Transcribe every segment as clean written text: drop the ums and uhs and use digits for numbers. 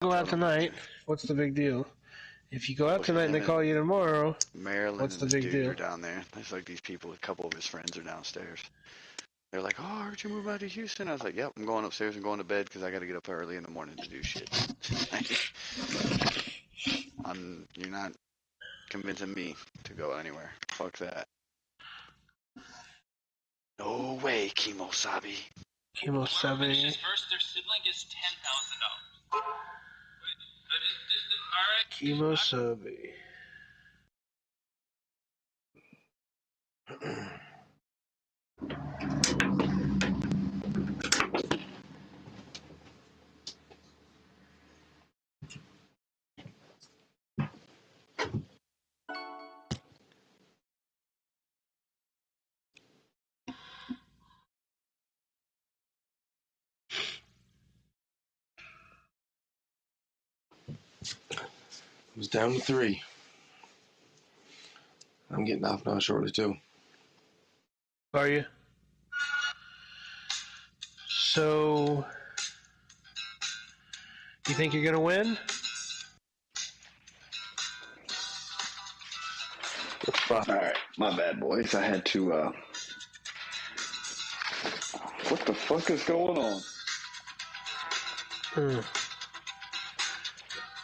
Go out tonight. What's the big deal? If you go out tonight and they call you tomorrow, Maryland what's the and big this dude deal? are down there. There's like these people, a couple of his friends are downstairs. They're like, "Oh, aren't you moving out to Houston?" I was like, "Yep, I'm going upstairs and going to bed because I got to get up early in the morning to do shit." You're not convincing me to go anywhere. Fuck that. No way, Kimosabi. Kimosabi. First, their sibling is $10,000. Kimosabi. It was down to 3. I'm getting off now shortly too. Are you? So, you think you're gonna win? Alright, my bad, boys. I had to, what the fuck is going on?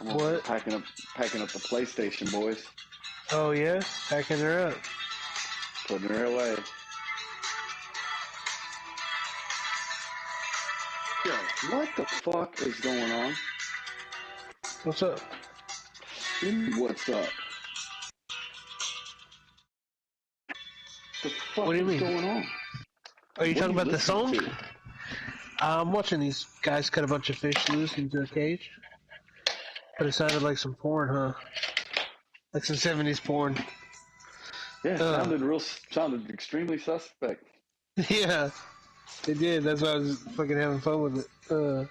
What? Packing up the PlayStation, boys. Oh yeah? Packing her up. Putting her away. Yo, what the fuck is going on? What's up? What's up? The fuck What do you is mean? going on? Are you What talking are about the song? listening to? I'm watching these guys cut a bunch of fish loose into a cage. But it sounded like some porn, huh? Like some 70s porn. Yeah, sounded extremely suspect. Yeah, it did. That's why I was fucking having fun with it.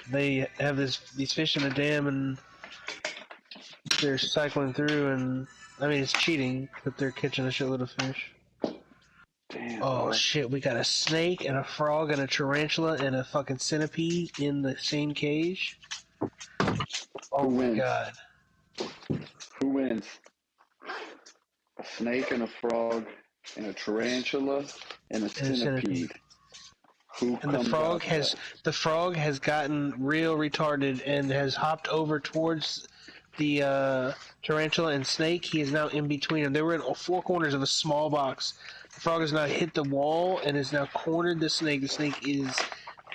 They have these fish in a dam and they're cycling through, and I mean it's cheating, but they're catching a shitload of fish. Damn. Oh boy. shit, we got a snake and a frog and a tarantula and a fucking centipede in the same cage. Oh Who my wins? god. Who wins? A snake and a frog and a tarantula and a centipede. Who and the frog has gotten real retarded and has hopped over towards the tarantula and snake. He is now in between them. They were in 4 corners of a small box. The frog has now hit the wall and has now cornered the snake. The snake is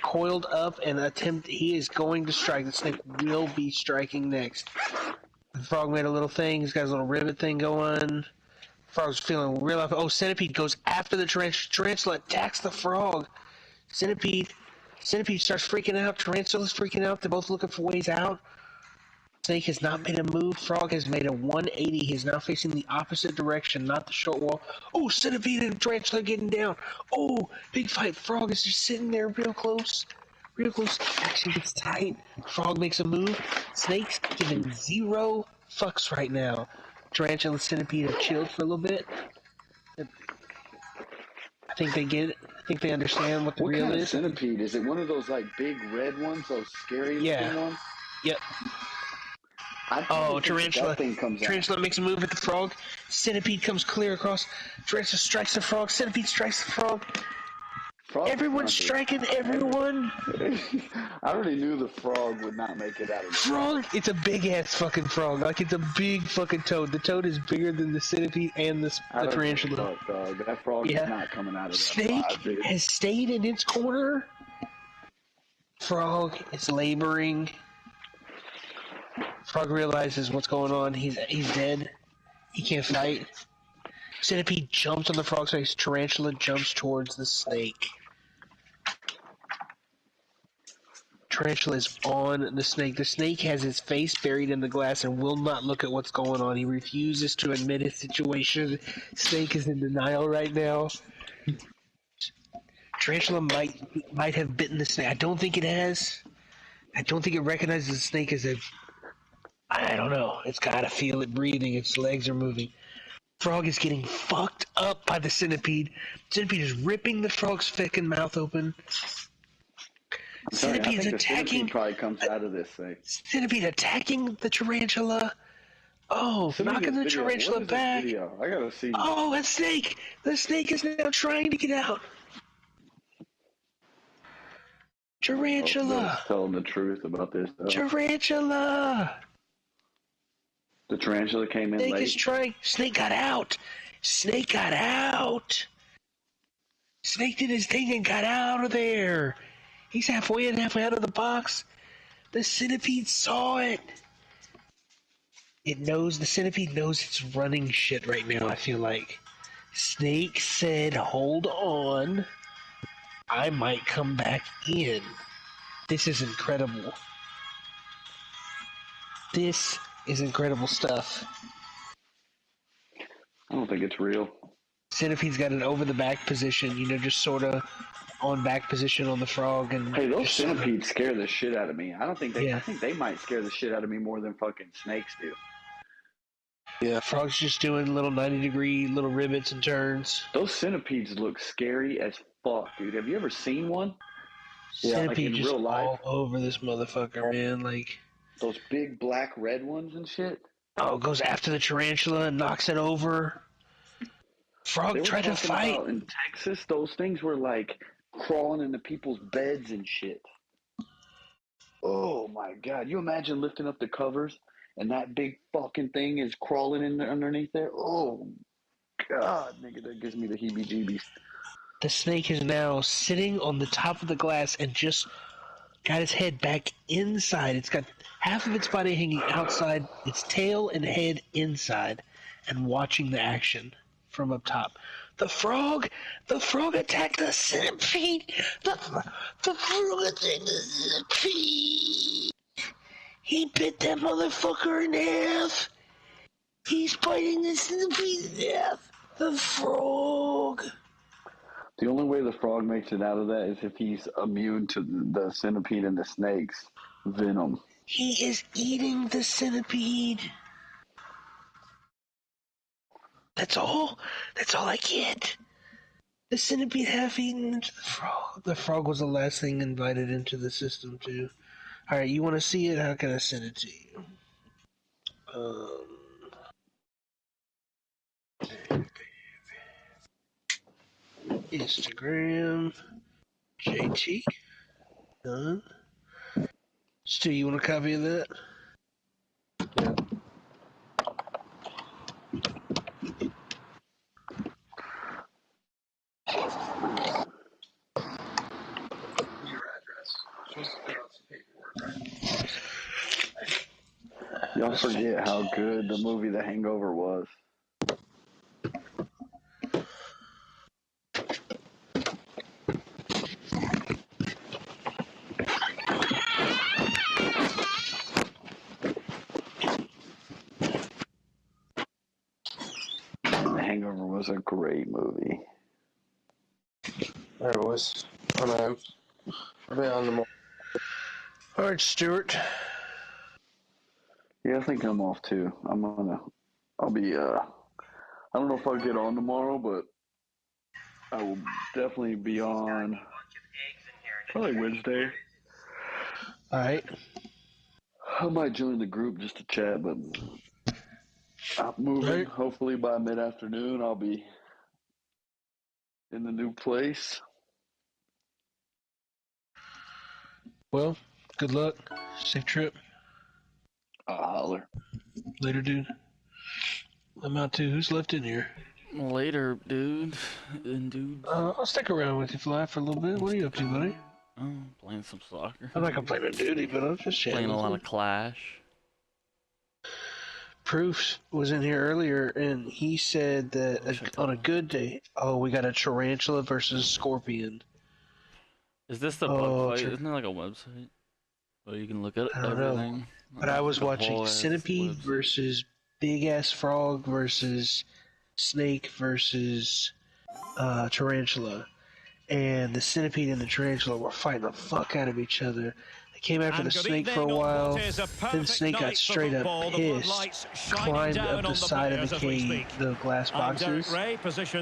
coiled up and he is going to strike. The snake will be striking next. The frog made a little thing. He's got his little ribbit thing going. Frog's feeling real up. Oh, centipede goes after the tarantula. Tarantula attacks the frog. Centipede starts freaking out. Tarantula's freaking out. They're both looking for ways out. Snake has not made a move. Frog has made a 180. He's now facing the opposite direction, not the short wall. Oh, Centipede and Tarantula getting down. Oh, big fight. Frog is just sitting there real close. Real close. Action gets tight. Frog makes a move. Snake's giving 0 fucks right now. Tarantula and Centipede have chilled for a little bit. I think they get it. I think they understand what the real kind is. Of centipede? Is it one of those like big red ones, those scary looking ones? Yep. Oh, Tarantula. Tarantula makes a move at the frog. Centipede comes clear across. Tarantula strikes the frog. Centipede strikes the frog. Everyone's striking everyone. I already knew the frog would not make it out of the frog. It's a big ass fucking frog. Like it's a big fucking toad. The toad is bigger than the centipede and the tarantula. Fuck, dog. That frog is not coming out of that. Snake has stayed in its corner. Frog is laboring. Frog realizes what's going on. He's dead. He can't fight. Centipede jumps on the frog's face. Tarantula jumps towards the snake. Tarantula is on the snake. The snake has his face buried in the glass and will not look at what's going on. He refuses to admit his situation. Snake is in denial right now. Tarantula might have bitten the snake. I don't think it has. I don't think it recognizes the snake as a... I don't know. It's gotta feel it breathing. Its legs are moving. Frog is getting fucked up by the centipede. Centipede is ripping the frog's fucking mouth open. centipede's I think the attacking. centipede probably comes out of this thing. Centipede attacking the tarantula. Oh, Send me knocking this the video. tarantula What is back. this video? I gotta see. Oh, a snake! The snake is now trying to get out. Tarantula! Telling the truth about this. Tarantula! The tarantula came in Snake late. is trying. Snake got out. Snake got out. Snake did his thing and got out of there. He's halfway in, halfway out of the box. The centipede saw it. The centipede knows it's running shit right now, I feel like. Snake said, hold on. I might come back in. This is incredible. This is incredible stuff. I don't think it's real. Centipede's got an over the back position, just sort of on back position on the frog. And hey, those centipedes scare the shit out of me. I don't think they. Yeah. I think they might scare the shit out of me more than fucking snakes do. Yeah, frog's just doing little 90-degree little rivets and turns. Those centipedes look scary as fuck, dude. Have you ever seen one? Centipede like in just real life. all over this motherfucker, man. Like those big black red ones and shit. Oh, goes after the tarantula and knocks it over. Frog tried to fight. In Texas, those things were like crawling into people's beds and shit. Oh my god! You imagine lifting up the covers and that big fucking thing is crawling in underneath there. Oh god, nigga, that gives me the heebie-jeebies. The snake is now sitting on the top of the glass and just got its head back inside. It's got half of its body hanging outside, its tail and head inside, and watching the action from up top. The frog attacked the centipede. The frog attacked the centipede. He bit that motherfucker in half. He's biting the centipede in half. The frog. The only way the frog makes it out of that is if he's immune to the centipede and the snake's venom. He is eating the centipede. That's all? That's all I get? The centipede half eaten into the frog. The frog was the last thing invited into the system, too. Alright, you want to see it? How can I send it to you? Instagram. JT. Done. Stu, you want a copy of that? Yeah. Your address. Supposed to fill out some paperwork, right? Y'all forget how good the movie The Hangover was. The Hangover was a great movie. Alright, boys. I'm out. I'll be on tomorrow. Alright, Stuart. Yeah, I think I'm off too. I'll be, I don't know if I'll get on tomorrow, but I will definitely be on probably Wednesday. Alright. I might join the group just to chat, but I'm moving. Right. Hopefully by mid-afternoon I'll be in the new place. Well, good luck. Safe trip. I'll holler. Later, dude. I'm out too. Who's left in here? Later, dude. And dude. I'll stick around with you, Fly, for a little bit. What are you up to, buddy? Oh, playing some soccer. I'm not complaining duty, but I'm just chatting. Playing a lot of Clash. Proofs was in here earlier, and he said that on a good day, we got a tarantula versus scorpion. Is this the bug fight? Isn't there like a website where you can look at everything? But I was watching whole-ass centipede website. versus big ass frog versus snake versus tarantula, and the centipede and the tarantula were fighting the fuck out of each other. I came after the snake for a while. Then the snake got straight up pissed, climbed up the side of the cage, the glass boxes, and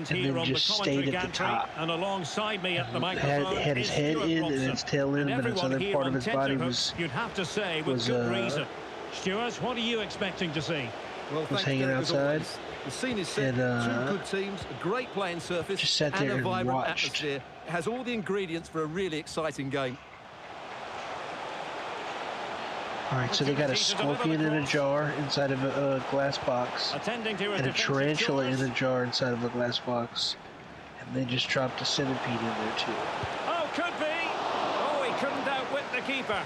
then just stayed at the top. And alongside me at the microphone Had his head in and its tail in, but its other part of his body was you'd have to say with good reason. Stuart, what are you expecting to see? Well, hanging outside. The scene is set. And, two good teams, a great playing surface, just sat there and a vibrant watched. atmosphere. It has all the ingredients for a really exciting game. Alright, so they got a scorpion in a jar inside of a glass box, and a tarantula in a jar inside of a glass box, and they just dropped a centipede in there too. Oh, could be! Oh, he couldn't outwit the keeper.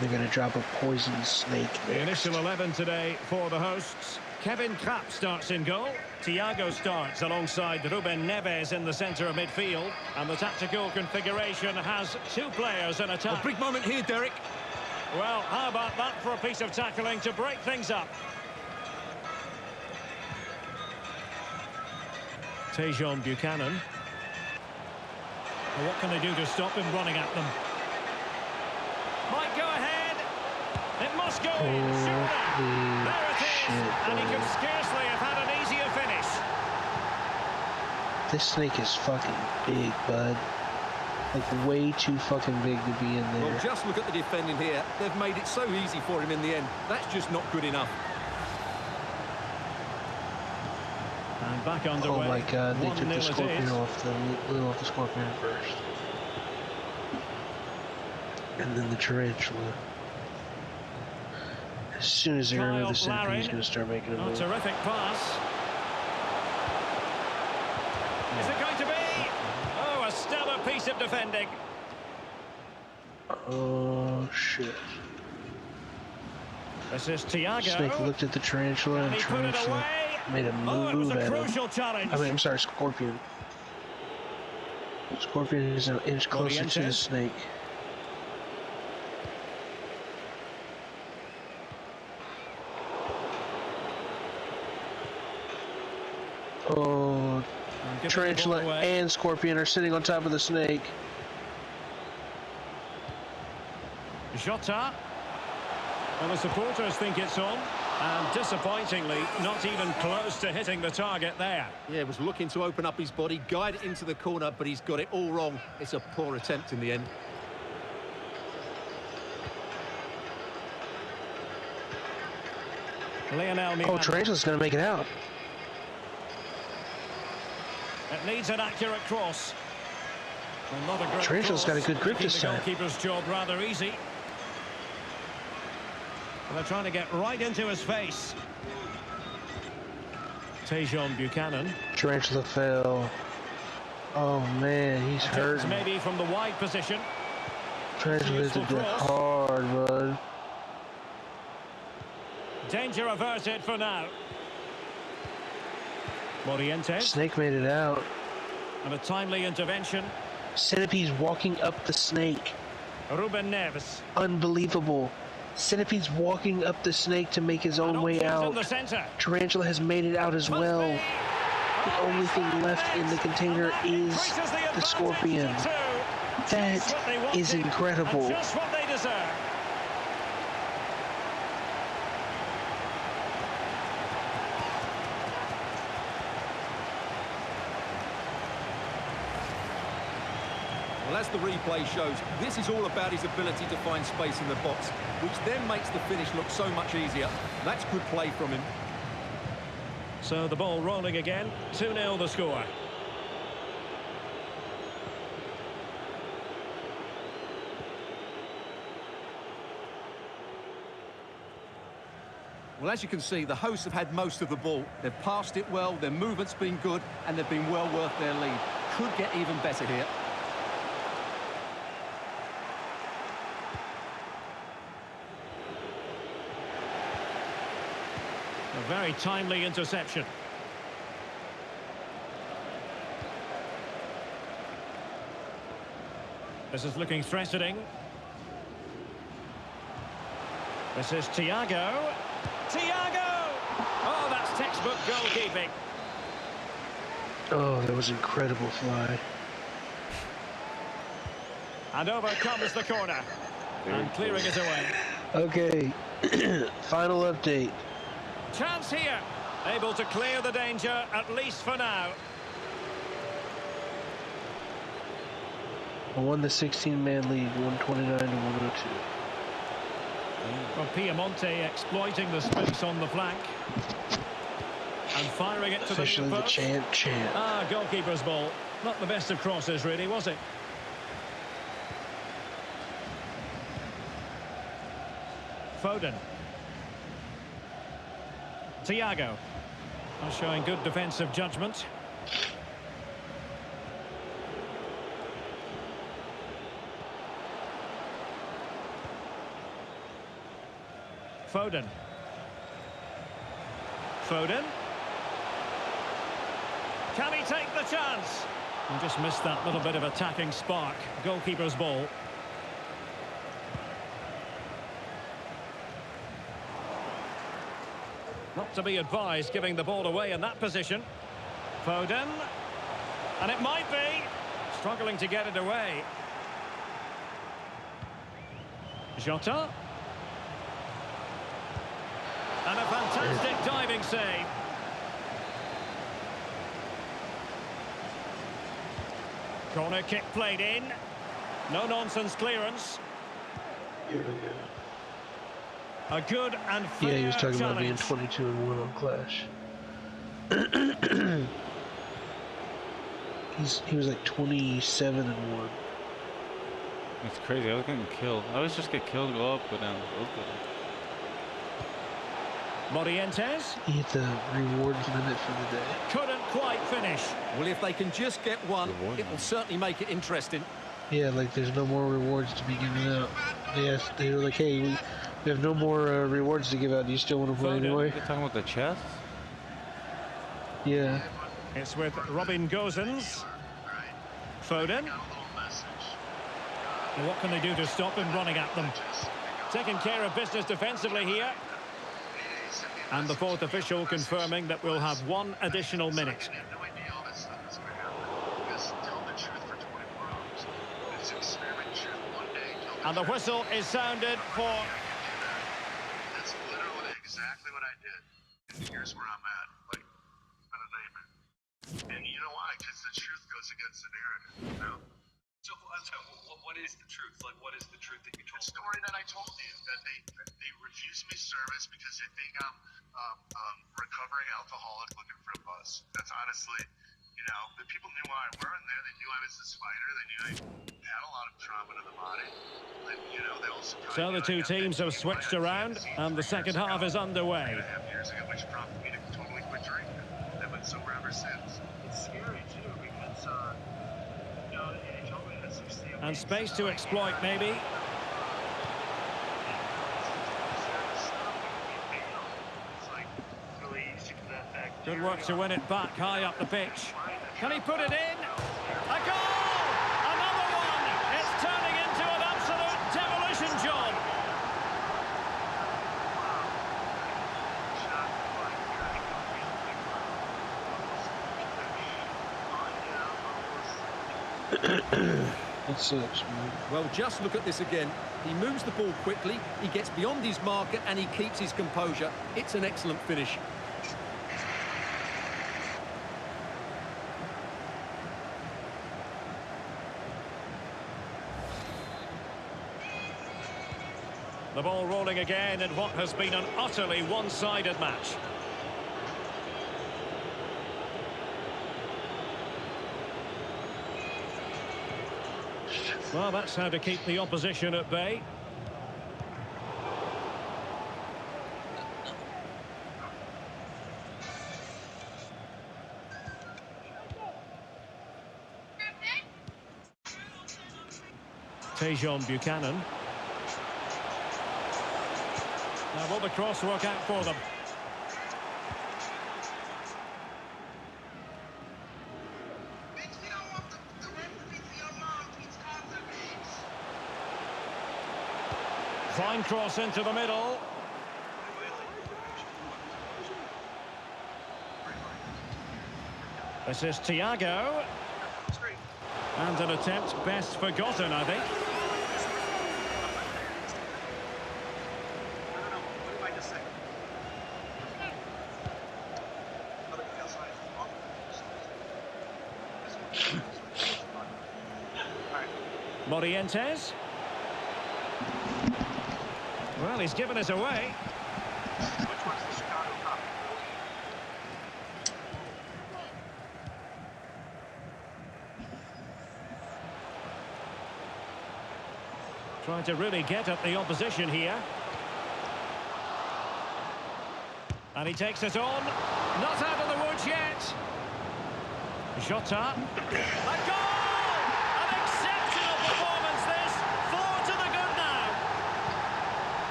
They're going to drop a poison snake The next. initial 11 today for the hosts. Kevin Trapp starts in goal. Thiago starts alongside Ruben Neves in the centre of midfield. And the tactical configuration has two players in attack. A big moment here, Derek. Well, how about that for a piece of tackling to break things up? Tejon Buchanan. Well, what can they do to stop him running at them? Might go ahead. It must go in, surely. There it is. And he could scarcely have had an easier finish. This snake is fucking big, bud. Like, way too fucking big to be in there. Well, just look at the defending here. They've made it so easy for him in the end. That's just not good enough. And back underway. Oh my god, they took the scorpion off the scorpion first. And then the tarantula. As soon as they remove the centipede, he's going to start making a move. Terrific pass. Is it going to be? Oh, a stellar piece of defending. Oh, shit. This is Thiago. Snake looked at the tarantula, and tarantula made a move at him. Challenge. I mean, I'm sorry, scorpion. Scorpion is an inch closer to the snake. Oh, tarantula and scorpion are sitting on top of the snake. Jota. Well, the supporters think it's on. And disappointingly, not even close to hitting the target there. Yeah, was looking to open up his body, guide it into the corner, but he's got it all wrong. It's a poor attempt in the end. Lionel Messi. Oh, tarantula's going to make it out. It needs an accurate cross. Well, not a great Tarantula's got a good grip this time. The goalkeeper's job rather easy. Well, they're trying to get right into his face. Tejon Buchanan. Tarantula fell. Oh man, he's hurt. Maybe from the wide position. Tarantula hit it hard, bud. Danger averted for now. Morientes. Snake made it out. And a timely intervention. Centipede's walking up the snake. Ruben Neves. Unbelievable. Centipede's walking up the snake to make his own way out. Tarantula has made it out as well. The only thing left in the container is the scorpion. That is incredible. Just what they deserve. Well, as the replay shows, this is all about his ability to find space in the box, which then makes the finish look so much easier. That's good play from him. So the ball rolling again. 2-0 the score. Well, as you can see, the hosts have had most of the ball. They've passed it well, their movement's been good, and they've been well worth their lead. Could get even better here. A very timely interception. This is looking threatening. This is Thiago. Thiago! Oh, that's textbook goalkeeping. Oh, that was incredible fly. And over comes the corner. And clearing it away. Okay, final update. Chance here. Able to clear the danger, at least for now. I won the 16-man league, 129 to 102. Well, Piemonte exploiting the space on the flank. And firing it to Officially the the champ. Ah, goalkeeper's ball. Not the best of crosses, really, was it? Foden. Thiago. Showing good defensive judgment. Foden. Foden. Can he take the chance? And just missed that little bit of attacking spark. Goalkeeper's ball. Not to be advised giving the ball away in that position. Foden. And it might be. Struggling to get it away. Jota. And a fantastic diving save. Corner kick played in. No-nonsense clearance. A good and fair Yeah, he was talking about challenge. being 22-1 on Clash. He was like 27-1. It's crazy. I was getting killed. I always just get killed, go up, go down. Morientes He hit the rewards limit for the day. couldn't quite finish. Well, if they can just get one, it will certainly make it interesting. Yeah, like there's no more rewards to be given out. They were like, hey, we have no more rewards to give out. Do you still want to play anyway? You're talking about the chest? Yeah. It's with Robin Gosens. Foden. Well, what can they do to stop him running at them? Taking care of business defensively here. And the fourth official confirming that we'll have one additional minute. And the whistle is sounded for... That's literally exactly what I did. And here's where I'm at. Like, it's been a nightmare. And you know why? Because the truth goes against the narrative, you know? So, what is the truth? Like, what is the truth that you told The story that I told you, that they refuse me service because they think I'm recovering alcoholic looking for a bus. That's honestly, you know, the people knew why I weren't there. They knew I was this fighter. They knew I had a lot of trauma to the body. And, you know, they also So the two teams have switched around, and the second half is underway. 2.5 years ago, which prompted me to totally quit drinking. I've been sober ever since. It's scary too because, you know, they told me that 60. And space to exploit, maybe. Good work to win it back high up the pitch. Can he put it in? A goal! Another one! It's turning into an absolute demolition job. That sucks, man. Well, just look at this again. He moves the ball quickly, he gets beyond his marker, and he keeps his composure. It's an excellent finish. The ball rolling again in what has been an utterly one-sided match. Well, that's how to keep the opposition at bay. Tejon Buchanan. Now, will the cross work out for them? Fine cross into the middle. This is Thiago. And an attempt best forgotten, I think. Morientes. Well, he's given us away. Which one's the Chicago Cup? Trying to really get at the opposition here. And he takes it on. Not out of the woods yet. Jota. A goal! An exceptional performance this. 4 to the good now.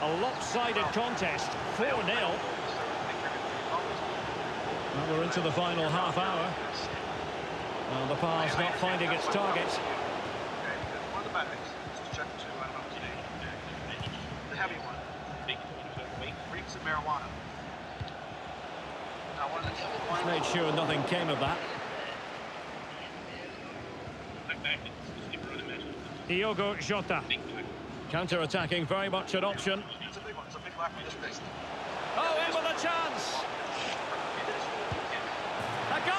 A lopsided contest. 4-0. Well, we're into the final half hour. Well, the pass not finding its target. Okay, because one of the bad things is to check to, I don't know, today. The heavy one. Big freaks of marijuana. Now, one of the Just made sure nothing came of that. Diogo Jota. Counter-attacking, very much an option. It's a big one. It's a big lack of space. Oh, in with a chance. A goal!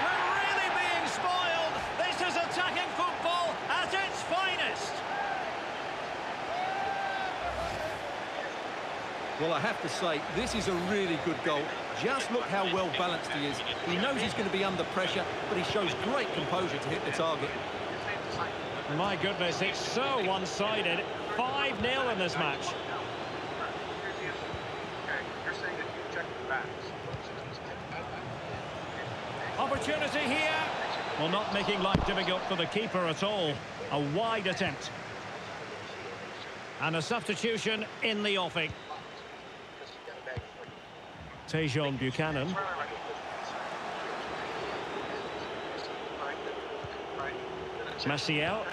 We're really being spoiled. This is attacking football at its finest. Well, I have to say, this is a really good goal. Just look how well balanced he is. He knows he's going to be under pressure, but he shows great composure to hit the target. My goodness, it's so one-sided. 5-0 in this match. Okay, you're saying that you checked the backs. Opportunity here. Well, not making life difficult for the keeper at all. A wide attempt. And a substitution in the offing. Tejon Buchanan. Maciel.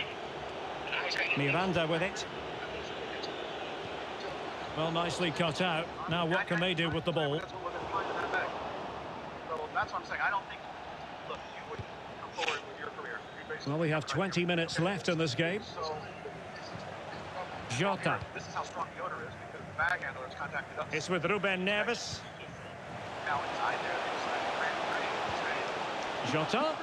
Miranda with it. Well, nicely cut out. Now what can they do with the ball? That's what I'm saying. I don't think, look, you would come forward with your career. Well, we have 20 minutes left in this game. Jota. This is how strong the odor is because the bag handlers contacted us. It's with Ruben Neves. Now inside there, Jota.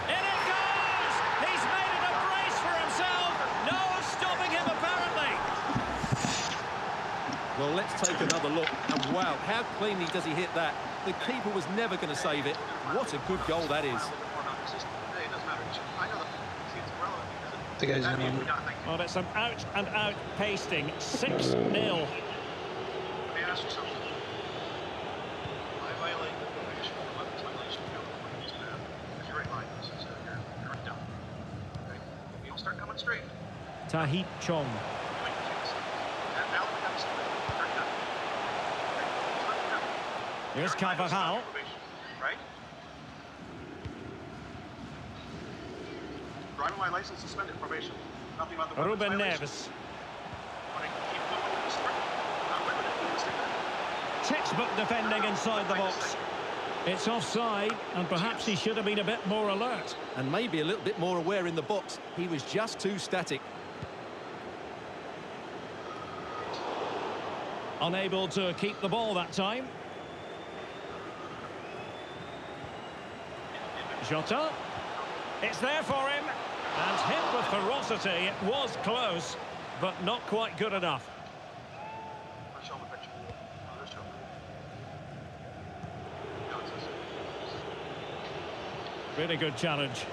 In it goes! He's made it a brace for himself. No stopping him, apparently. Well, let's take another look. And wow, how cleanly does he hit that? The keeper was never going to save it. What a good goal that is. The guy's gonna be... Well, it's an out-and-out pasting. 6-0. Let me ask you something. I violate the probation. It's violation of the if you're right line, this is you're right down. Okay? If you don't start coming straight, Tahit Chong. you make the case. And now we have something. Start down. Okay? Here's Carvajal. Right? Driving my license suspended, probation. Nothing about the Ruben violation. Neves. But I keep going with the story. Not with it. You mistake that. Textbook defending inside the box. It's offside, and perhaps he should have been a bit more alert. And maybe a little bit more aware in the box. He was just too static. Unable to keep the ball that time. Jota. It's there for him. And hit with ferocity. It was close, but not quite good enough. I'll show him a picture. Oh, there's Joe. No, it's this. Really good challenge. So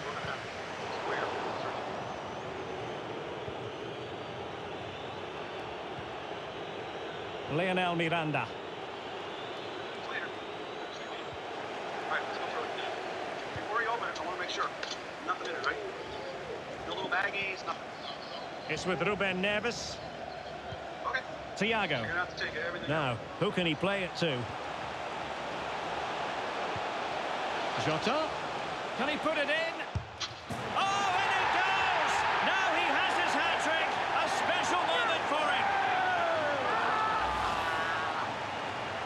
we're gonna have square. Lionel Miranda. It's later. All right, let's go through it. Before you open it, I want to make sure nothing in it, right? No little baggies, nothing. It's with Ruben Neves. Okay. Thiago. You're gonna have to take everything. Now, who can he play it to? Jota. Can he put it in? Oh, in it goes! Now he has his hat-trick. A special moment for him.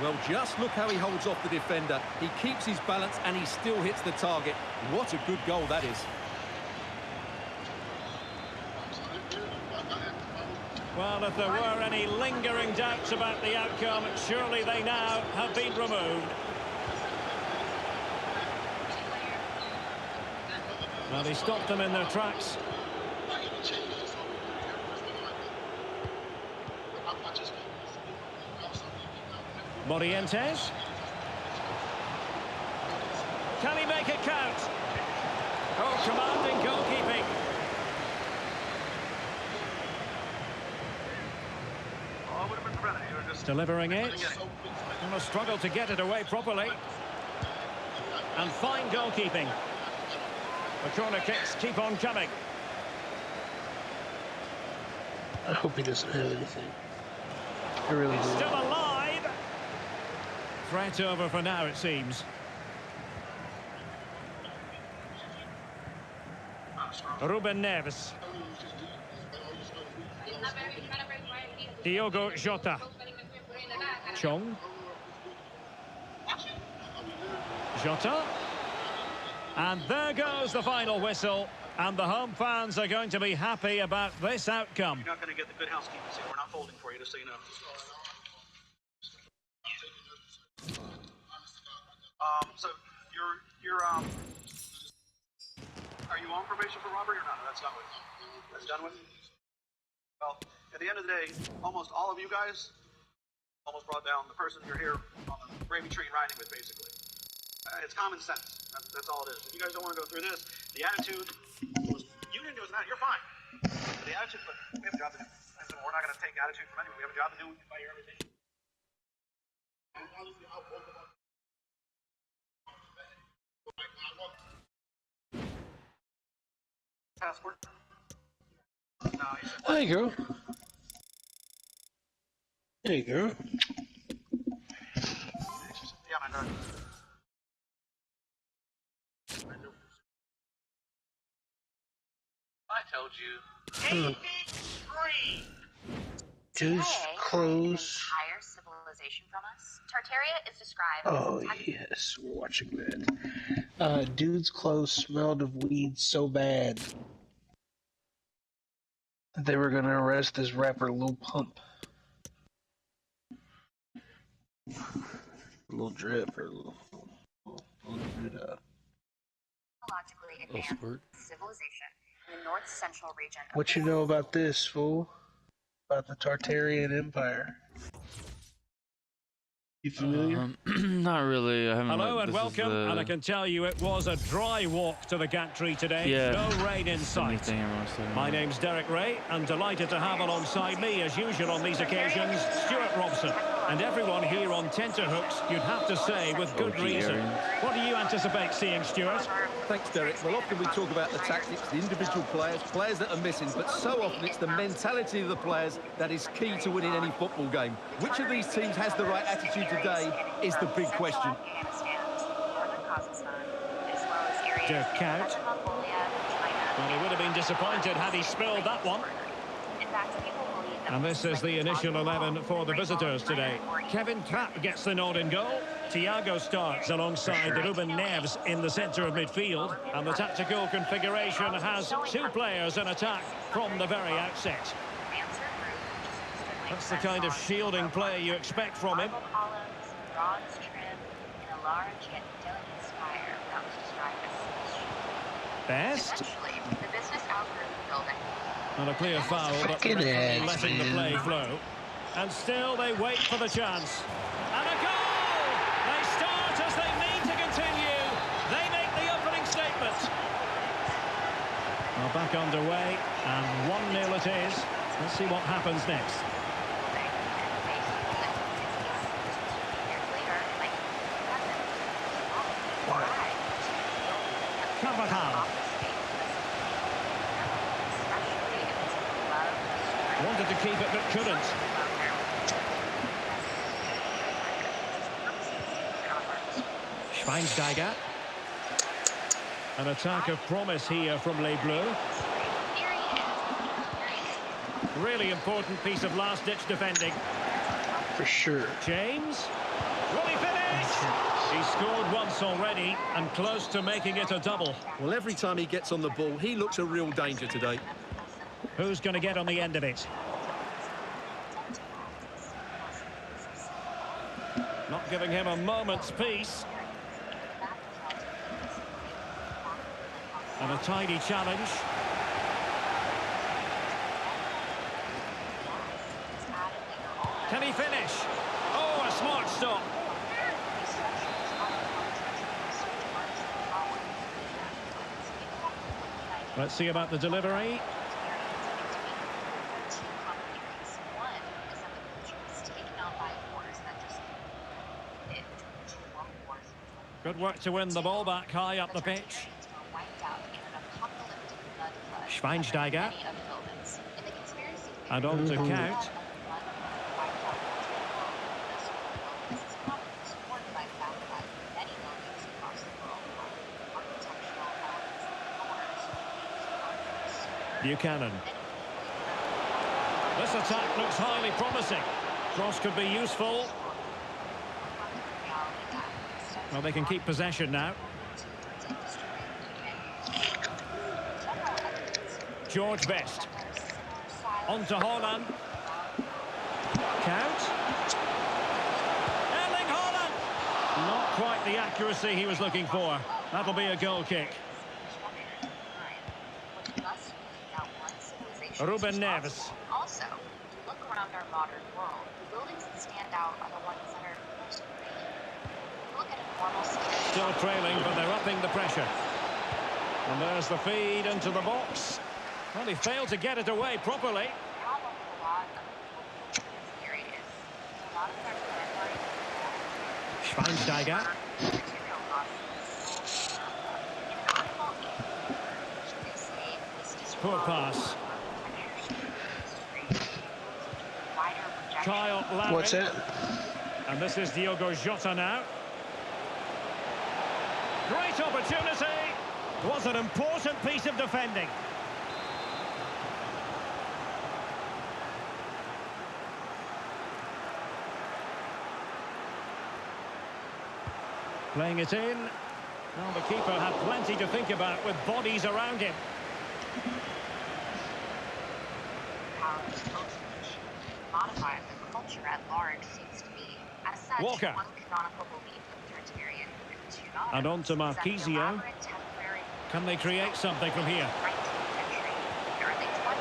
Well, just look how he holds off the defender. He keeps his balance and he still hits the target. What a good goal that is. Well, if there were any lingering doubts about the outcome, surely they now have been removed. Well, he stopped them in their tracks. Morientes. Can he make it count? Oh, commanding goalkeeping. Delivering it. And a struggle to get it away properly. And fine goalkeeping. The corner kicks keep on coming. I hope he doesn't have anything. I really do. Still alive. Threat over for now, it seems. Ruben Neves. Diogo Jota. Chong. Jota. And there goes the final whistle. And the home fans are going to be happy about this outcome. You're not going to get the good housekeeping, so we're not folding for you, just so you know. So are you on probation for robbery or not? That's done with. That's done with. Well, at the end of the day, almost all of you guys almost brought down the person you're here on the gravy train riding with, basically. It's common sense. That's all it is. If you guys don't want to go through this, the attitude was, you didn't do it, you're fine. The attitude, but we have a job to do. And so we're not going to take attitude from anyone. We have a job to do. We can buy your everything. Passport. No, There you go. There you go. yeah, my God. I told you. Dude's clothes. Higher civilization from us. Tartaria is described Oh as yes, we're watching that. Dude's clothes smelled of weed so bad they were gonna arrest this rapper Lil Pump. Little drip or little bit technologically advanced civilization in the north central region. What you know about this, fool? About the Tartarian Empire? You familiar? Not really. I haven't. Hello and this welcome, is, and I can tell you it was a dry walk to the gantry today. Yeah. No rain in sight. My name's Derek Ray, and delighted to have alongside me, as usual on these occasions, Stuart Robson. And everyone here on tenterhooks, you'd have to say, with good reason. What do you anticipate seeing, Stuart? Thanks, Derek. Well, often we talk about the tactics, the individual players that are missing, but so often it's the mentality of the players that is key to winning any football game. Which of these teams has the right attitude today is the big question. Dirk Kuyt. Well, he would have been disappointed had he spilled that one. And this is the initial 11 for the visitors today. Kevin Trapp gets the nod in goal. Thiago starts alongside Ruben Neves in the centre of midfield. And the tactical configuration has two players in attack from the very outset. That's the kind of shielding play you expect from him. Best. And a clear foul, but letting the play flow. And still they wait for the chance. And a goal! They start as they need to continue. They make the opening statement. Well, back underway, and 1-0 it is. Let's see what happens next. Carvajal. Wanted to keep it, but couldn't. Schweinsteiger. An attack of promise here from Les Bleus. Really important piece of last-ditch defending. For sure. James. Will he finish? He scored once already and close to making it a double. Well, every time he gets on the ball, he looks a real danger today. Who's going to get on the end of it? Not giving him a moment's peace. And a tidy challenge. Can he finish? Oh, a smart stop. Let's see about the delivery. Good work to win the ball back high up the pitch. Schweinsteiger. And on to Count. Buchanan. This attack looks highly promising. Cross could be useful. Well, they can keep possession now. George Best. On to Haaland. Count. Erling Haaland. Not quite the accuracy he was looking for. That'll be a goal kick. Ruben Neves. Also, look around our modern world. The buildings that stand out are the ones that are most green. Look at a normal city. Still trailing, but they're upping the pressure. And there's the feed into the box. Well, he failed to get it away properly. Schweinsteiger. Poor pass. Kyle Lowry. What's it? And this is Diogo Jota now. Great opportunity. Was an important piece of defending. Playing it in. Well, the keeper had plenty to think about with bodies around him. Modify the culture at large seems to be. As such, Walker. one canonical belief of Trinitarian And on to Marquisio. Can they create something from here?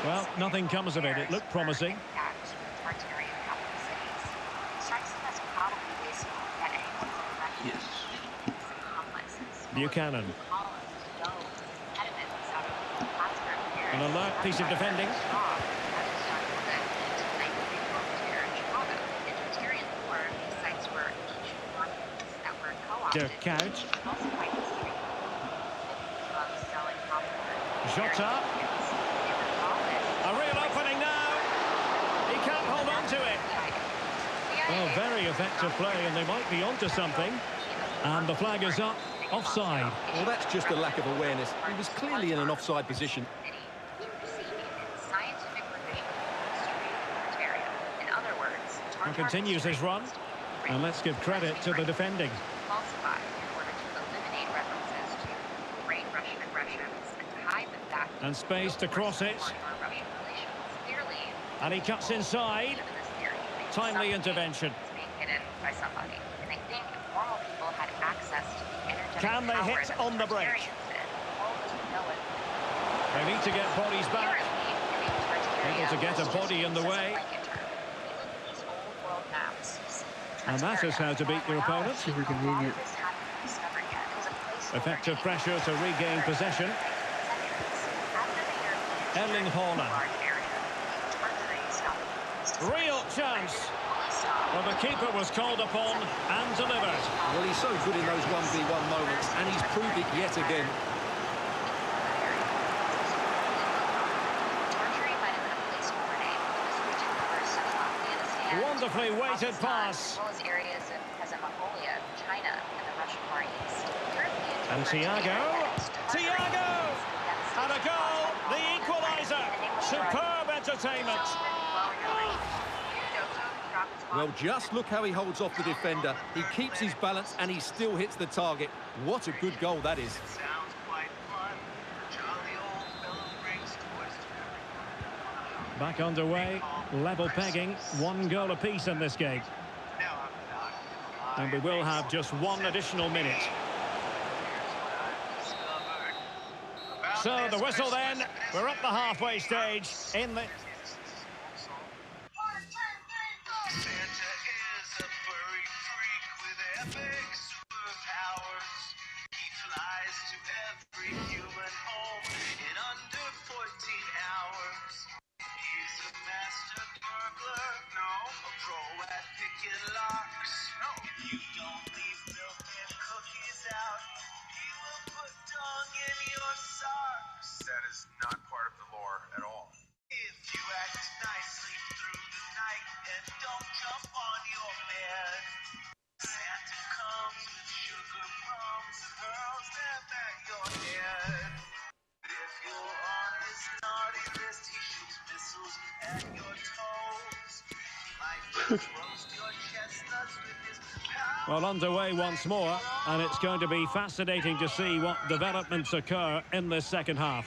Well, nothing comes of it. It looked promising. Yes. Buchanan. An alert piece of defending. De Couch. Jota. A real opening now. He can't hold on to it. Well, very effective play, and they might be onto something. And the flag is up. Offside. Well, that's just a lack of awareness. He was clearly in an offside position. And continues his run. And let's give credit to the defending. And space to cross it. And he cuts inside. Timely intervention. Can they hit on the break? They need to get bodies back. Able to get a body in the way. And that is how to beat your opponent. Super convenient. Effective pressure to regain possession. Erling Haaland. Real chance. Well, the keeper was called upon and delivered. Well, he's so good in those 1v1 moments, and he's proved it yet again. Wonderfully weighted pass. And Thiago. Thiago! And a goal, the equaliser. Superb entertainment. Well, just look how he holds off the defender. He keeps his balance and he still hits the target. What a good goal that is. Back underway, level pegging, 1 goal apiece in this game. And we will have just one additional minute. So the whistle then. We're at the halfway stage in the... Santa is a furry freak with epic superpowers. He flies to every human home in under 14 hours. He's a master burglar, no, a pro at picking locks. No, you don't leave milk and cookies out. He will put dung in your socks. That is not part of the lore at all. If you act nicely through the night and don't jump on your bed, Santa comes with sugar plums and hurls them at your head. If you're on his naughty list, he shoots missiles at your toes. He might just roast your chestnuts with his power. Well, underway once more, and it's going to be fascinating to see what developments occur in this second half.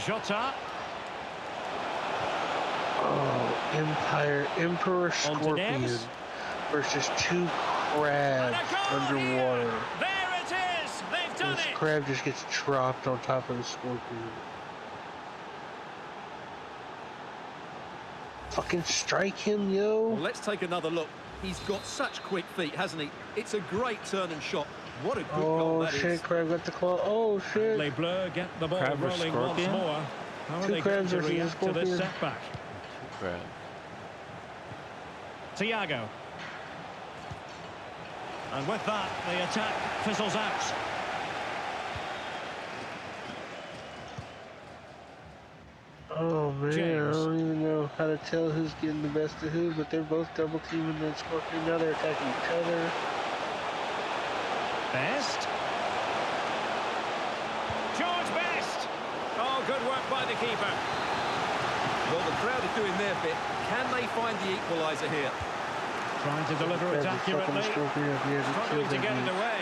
Jota. Oh, Emperor Scorpion versus two crabs underwater. There it is! They've done This it! crab just gets dropped on top of the scorpion. Fucking strike him, yo. Well, let's take another look. He's got such quick feet, hasn't he? It's a great turn and shot. What a good goal that is. Oh shit, crab got the claw. Oh shit. Les Bleus get the ball Crab or rolling once scorpion? more. How are Two they going crabs to versus a react to this scorpion. setback? Crab. Thiago. And with that, the attack fizzles out. Oh man, James. I don't even know how to tell who's getting the best of who, but they're both double teaming the scorpion. Now they're attacking each other. Best. George Best. Oh, good work by the keeper. Well, the crowd are doing their bit. Can they find the equaliser here? Trying to deliver it Crabs are fucking the accurately. scorpion up here. Struggling to get it away.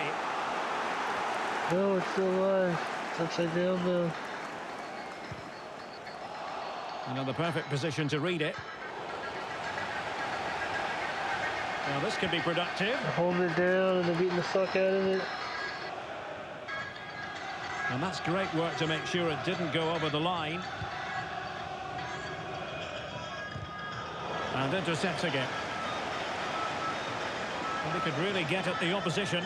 No, it's still alive. It's upside down though. Another perfect position to read it. Well, this could be productive. They're holding it down and they're beating the fuck out of it. And that's great work to make sure it didn't go over the line. And intercepts again. And they could really get at the opposition.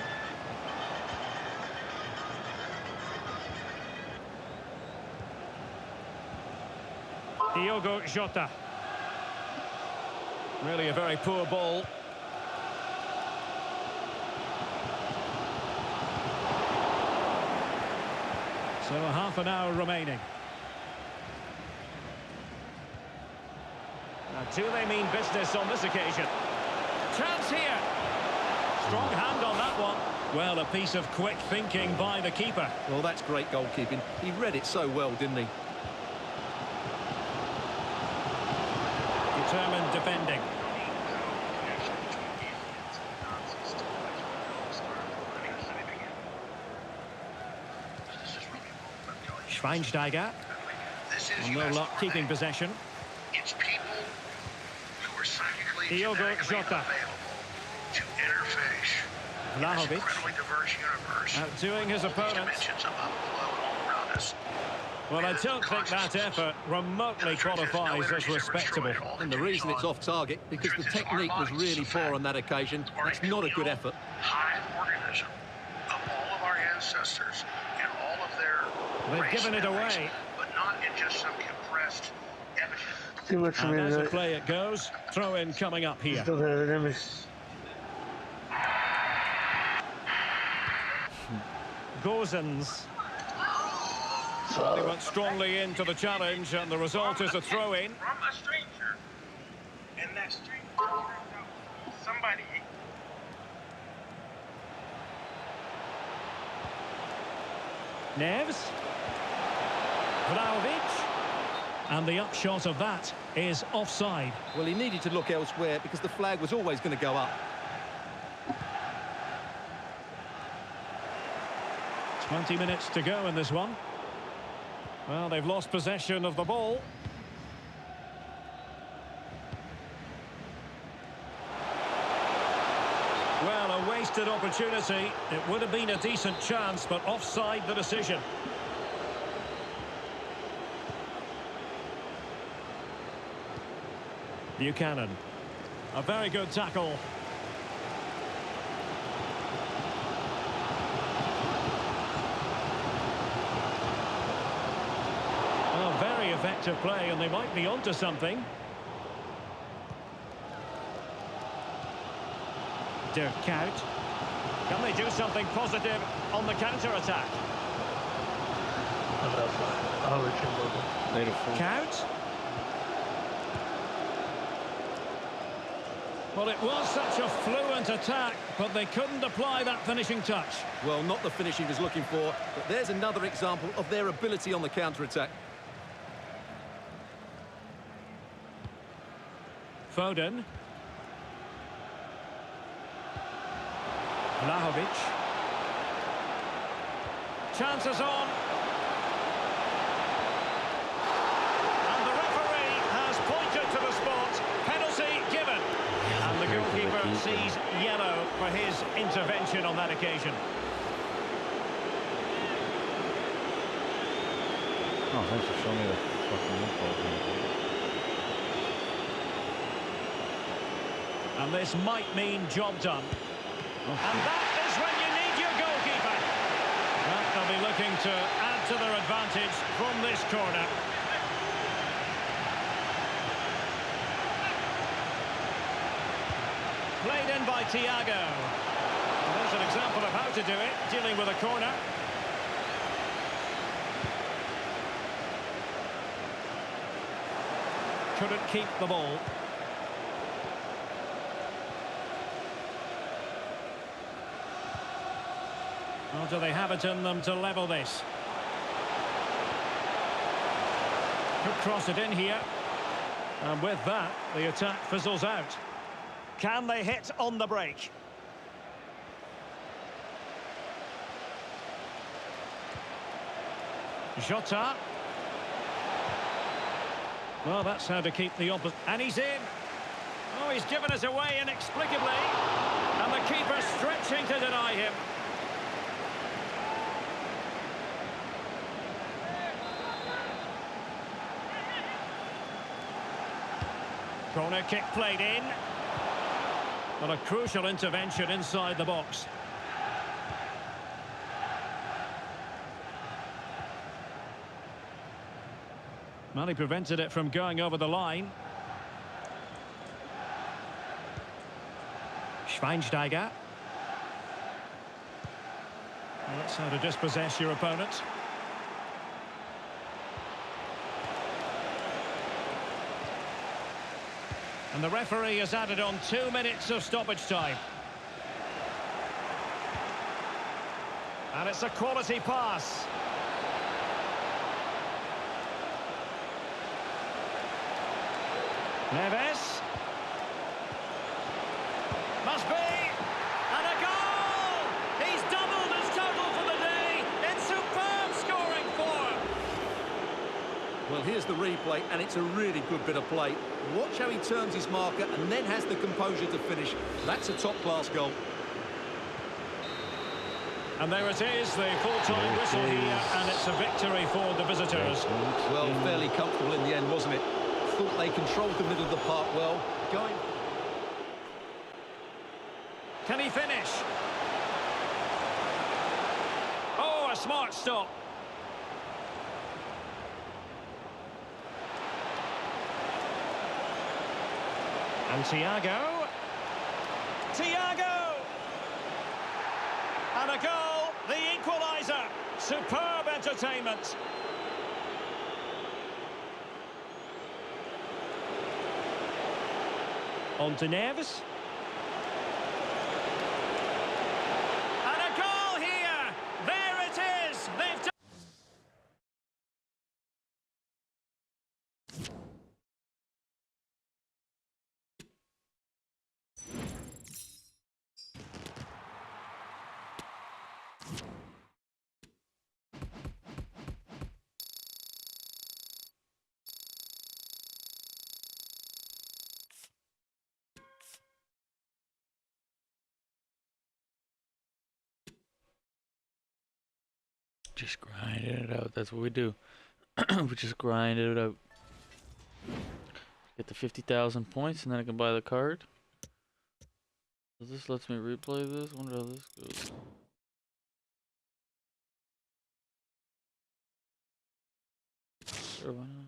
Diogo Jota. Really a very poor ball. So half an hour remaining. Now, do they mean business on this occasion? Chance here. Strong hand on that one. Well, a piece of quick thinking by the keeper. Well, that's great goalkeeping. He read it so well, didn't he? Determined defending. Schweinsteiger. And no luck keeping possession. It's people who are psychically Diogo genetically Jota. available to interface in this Vlahovic. incredibly diverse universe. Outdoing his opponents. Dimensions above, below, and all around us. Well, I don't think that effort remotely qualifies as respectable. And the reason it's off target, because the technique was really poor on that occasion. That's not a good effort. Hive organism of all of our ancestors and all of their They've race given it and away. everything, but not in just some compressed image. Too much for me And as a tonight. play it goes, throw in coming up here. Still have it in me. Gozens. They went strongly into the challenge, and the result is a throw-in. From a stranger, and that stranger somebody. Neves. Vlahovic. And the upshot of that is offside. Well, he needed to look elsewhere because the flag was always going to go up. 20 minutes to go in this one. Well, they've lost possession of the ball. Well, a wasted opportunity. It would have been a decent chance, but offside the decision. Buchanan. A very good tackle. Oh, very effective play, and they might be onto something. Dirk Kuyt. Can they do something positive on the counter-attack? Kuyt. Well, it was such a fluent attack, but they couldn't apply that finishing touch. Well, not the finish he was looking for, but there's another example of their ability on the counter-attack. Foden. Vlahovic. Chances on. And the referee has pointed to the spot. Penalty given. And the goalkeeper sees yellow for his intervention on that occasion. Oh, thanks for showing me the fucking info. And this might mean job done. And that is when you need your goalkeeper. Well, they'll be looking to add to their advantage from this corner. Played in by Thiago. There's an example of how to do it, dealing with a corner. Couldn't keep the ball. Or do they have it in them to level this? Could cross it in here. And with that, the attack fizzles out. Can they hit on the break? Jota. Well, that's how to keep the opposite. And he's in. Oh, he's given us away inexplicably. And the keeper stretching to deny him. Corner kick played in. But a crucial intervention inside the box. Well, he prevented it from going over the line. Schweinsteiger. Well, that's how to dispossess your opponent. And the referee has added on 2 minutes of stoppage time. And it's a quality pass. Neves. Must be. And a goal! He's doubled his total for the day in superb scoring form. Well, here's the replay, and it's a really good bit of play. Watch how he turns his marker and then has the composure to finish. That's a top-class goal. And there it is, the full-time whistle here, and it's a victory for the visitors. Well, fairly comfortable in the end, wasn't it? Thought they controlled the middle of the park well. Going. Can he finish? Oh, a smart stop. And Thiago. Thiago! And a goal, the equaliser. Superb entertainment. On to Neves. Just grinding it out. That's what we do. We just grind it out. Get the 50,000 points, and then I can buy the card. So this lets me replay this. I wonder how this goes. Sure, why not?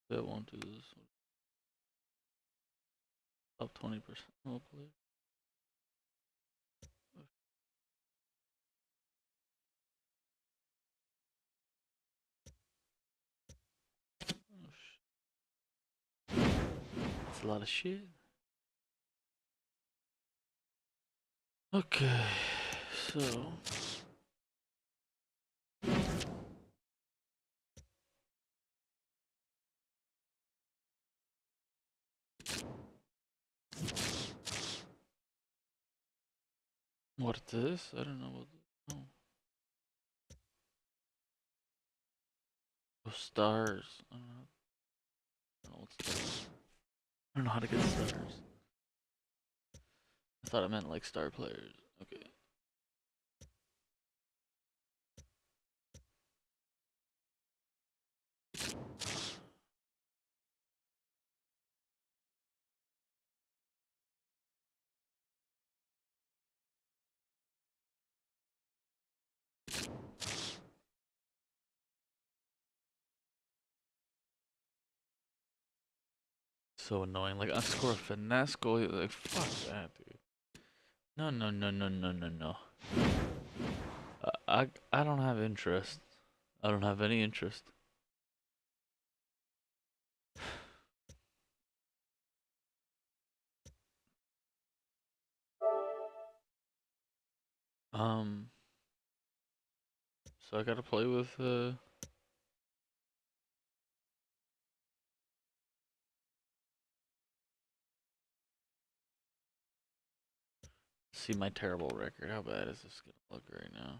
That won't do this. Up 20%. Hopefully. Oh, that's a lot of shit. Okay, so. What is this? I don't know what. Oh. Oh, stars. I don't know what stars. I don't know how to get stars. I thought it meant like star players. Okay. So annoying. Like I score a finesse goal. Like fuck that, dude. No, no, no, no, no, no, no. I don't have interest. I don't have any interest. So I gotta play with see my terrible record. How bad is this gonna look right now?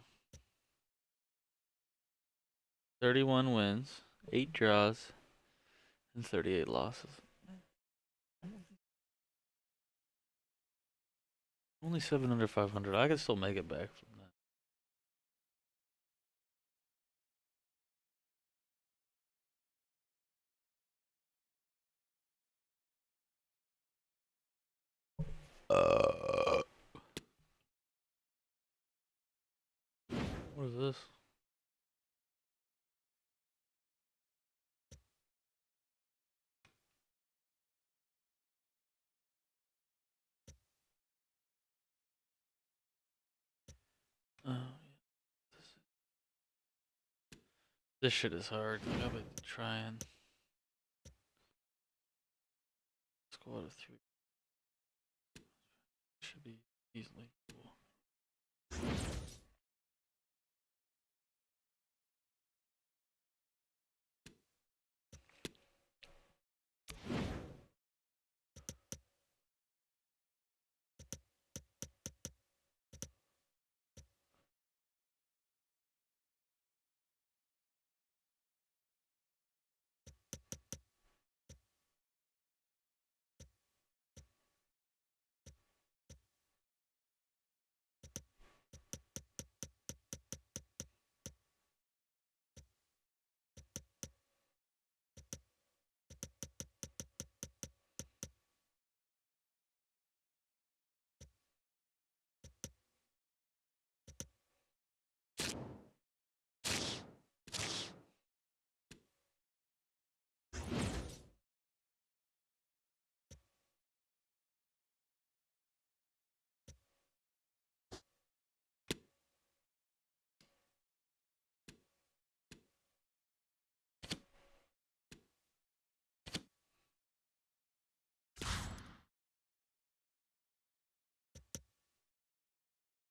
31 wins, 8 draws, and 38 losses. Only 7 under 500. I can still make it back from that. What is this? Oh, this shit is hard. Like, I've been trying. Squad of 3 should be easily cool.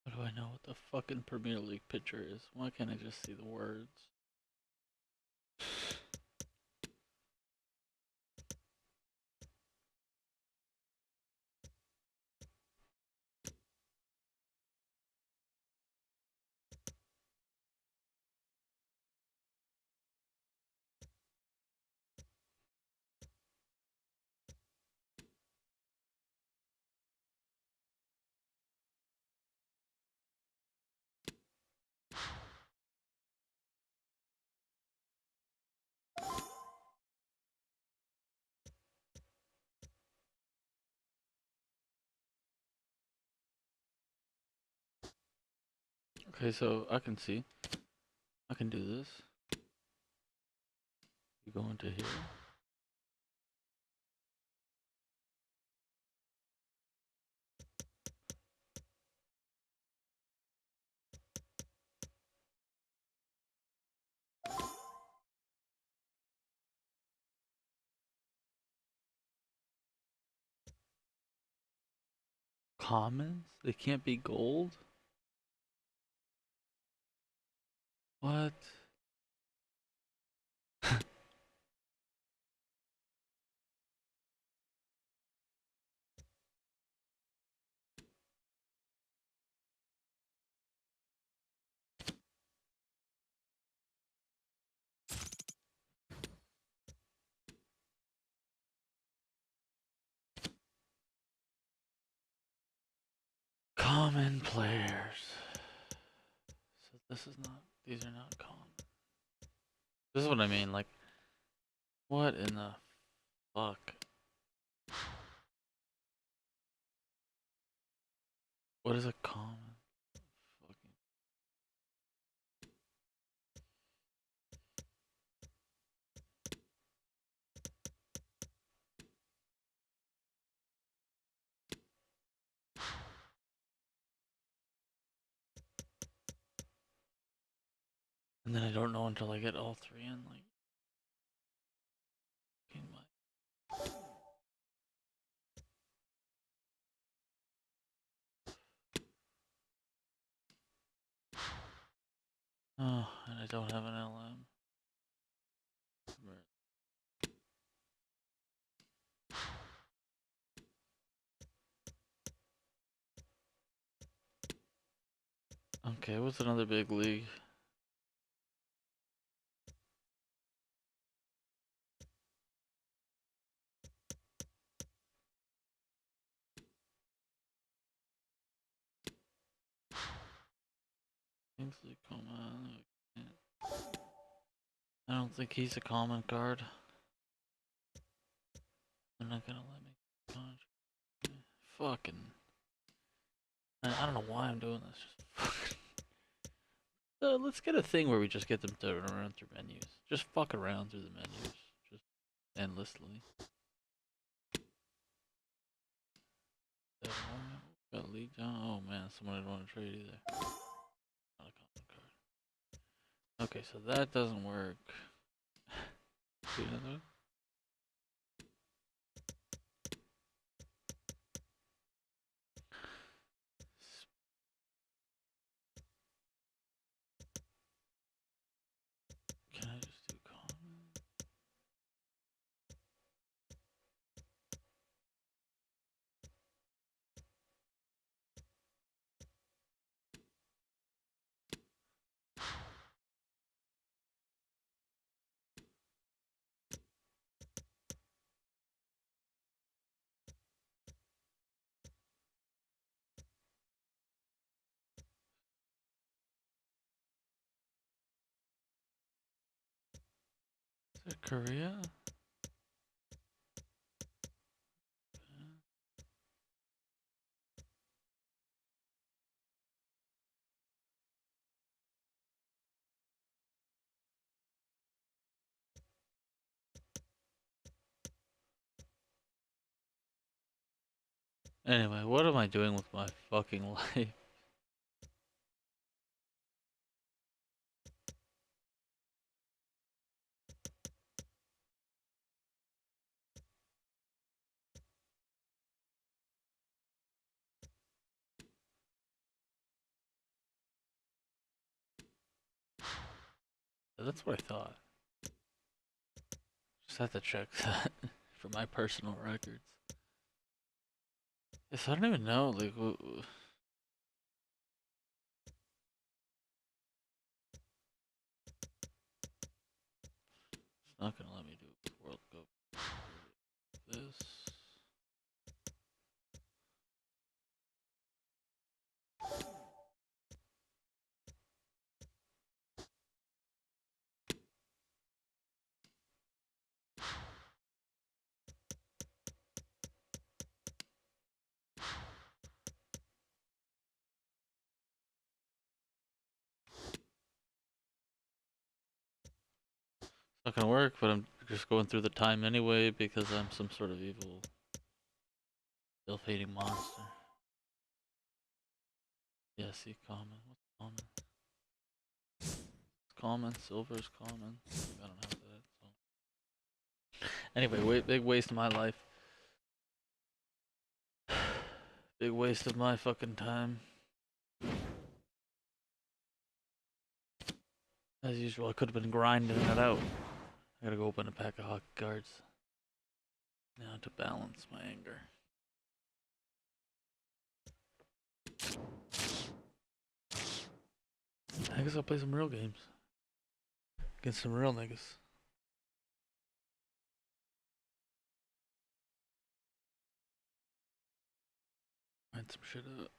How do I know what the fucking Premier League picture is? Why can't I just see the words? Okay, so I can see. I can do this. You go into here. Commons? They can't be gold? What? Common players. So this is not, these are not common. This is what I mean, like, what in the fuck? What is a common? Fucking. And then I don't know until I get all three in, like, in my... Oh, and I don't have an LM. Okay, what's another big league? Kingsley, come on. I don't think he's a common card. They're not gonna let me. Fucking. I don't know why I'm doing this. Let's get a thing where we just get them to run through menus. Just fuck around through the menus. Just endlessly. Got leaked down. Oh man, someone didn't want to trade either. Not a common card. Okay, so that doesn't work. See another one? Can I just do common? Is it Korea? Anyway, what am I doing with my fucking life? That's what I thought. Just have to check that for my personal records. Yes, I don't even know, like, it's not gonna let me do World Cup. This. Not gonna work, but I'm just going through the time anyway because I'm some sort of evil, self-hating monster. Yeah, see, common. What's common? It's common. Silver's common. I don't have that. So. Anyway, big waste of my life. Big waste of my fucking time. As usual, I could have been grinding that out. I gotta go open a pack of hockey cards. Now to balance my anger. I guess I'll play some real games. Against some real niggas. Write some shit up.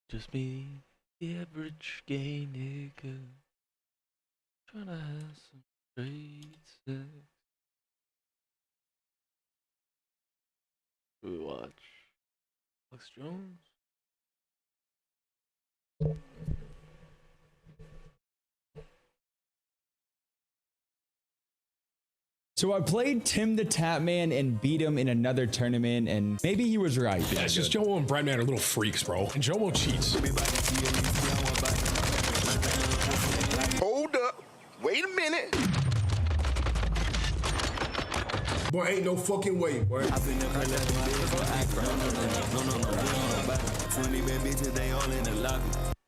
Just me, the average gay nigga, trying to have some straight sex. Do we watch Alex Jones? So I played Tim the Tapman and beat him in another tournament, and maybe he was right. Yeah, it's just Jomo and Bradman are little freaks, bro. And Jomo cheats. Hold up. Wait a minute. Boy, ain't no fucking way, boy.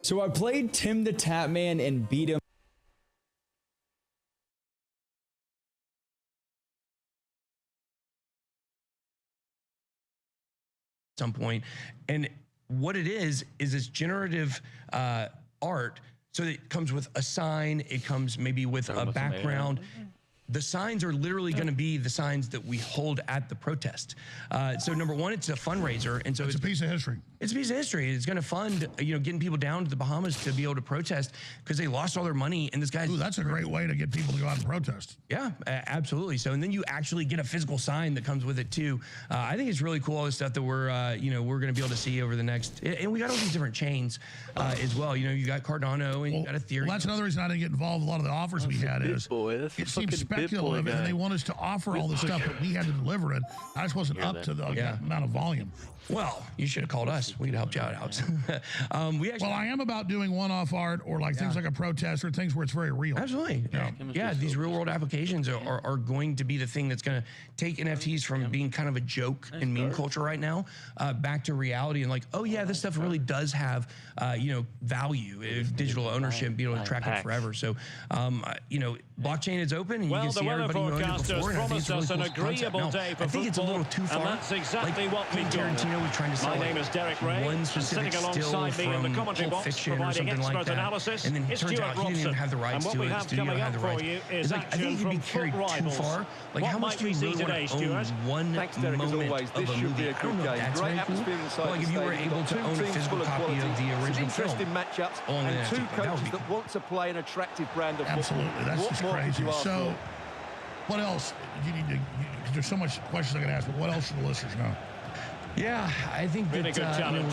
So I played Tim the Tapman and beat him. Some point, and what it is it's generative art, so it comes with a sign, it comes maybe with a background. The signs are literally going to be the signs that we hold at the protest. So number one, it's a fundraiser, and so it's a piece of history. It's a piece of history. It's going to fund, getting people down to the Bahamas to be able to protest because they lost all their money. And this guy's... Ooh, that's a great way to get people to go out and protest. Yeah, absolutely. So, and then you actually get a physical sign that comes with it too. I think it's really cool, all the stuff that we're going to be able to see over the next... And we got all these different chains as well. You got Cardano and you got Ethereum. Well, that's another reason I didn't get involved. A lot of the offers we had is... it seems speculative, and they want us to offer all the stuff that we had to deliver it. I just wasn't up to the amount of volume. Well, you should have called us. We could help you out, Alex. Well, I am about doing one-off art or like things like a protest or things where it's very real. Absolutely. Yeah, these real-world applications are going to be the thing that's going to take NFTs from being kind of a joke in meme culture right now back to reality and like, oh, yeah, this stuff really does have, value, digital ownership, be able to track it forever. So, blockchain is open and you can see everybody who owned it before. And I think it's a really cool concept. Now, I think it's a little too far. That's exactly what we do. Tarantino was trying to sell My name is Derek Ray. one specific still from Pulp Fiction or something like that, and then it turns out he didn't even have the rights to it. The studio had the rights. It's like I think it could be carried too far. Like how much do you really want to own one moment of a movie? I don't know if that's very cool. But like if you were able to own a physical copy of the original film, matchups and two coaches that want to play an attractive brand of football. Absolutely, that's just crazy. So, what else? You need to. There's so much questions I can ask, but what else should the listeners know? Yeah, I think that we'll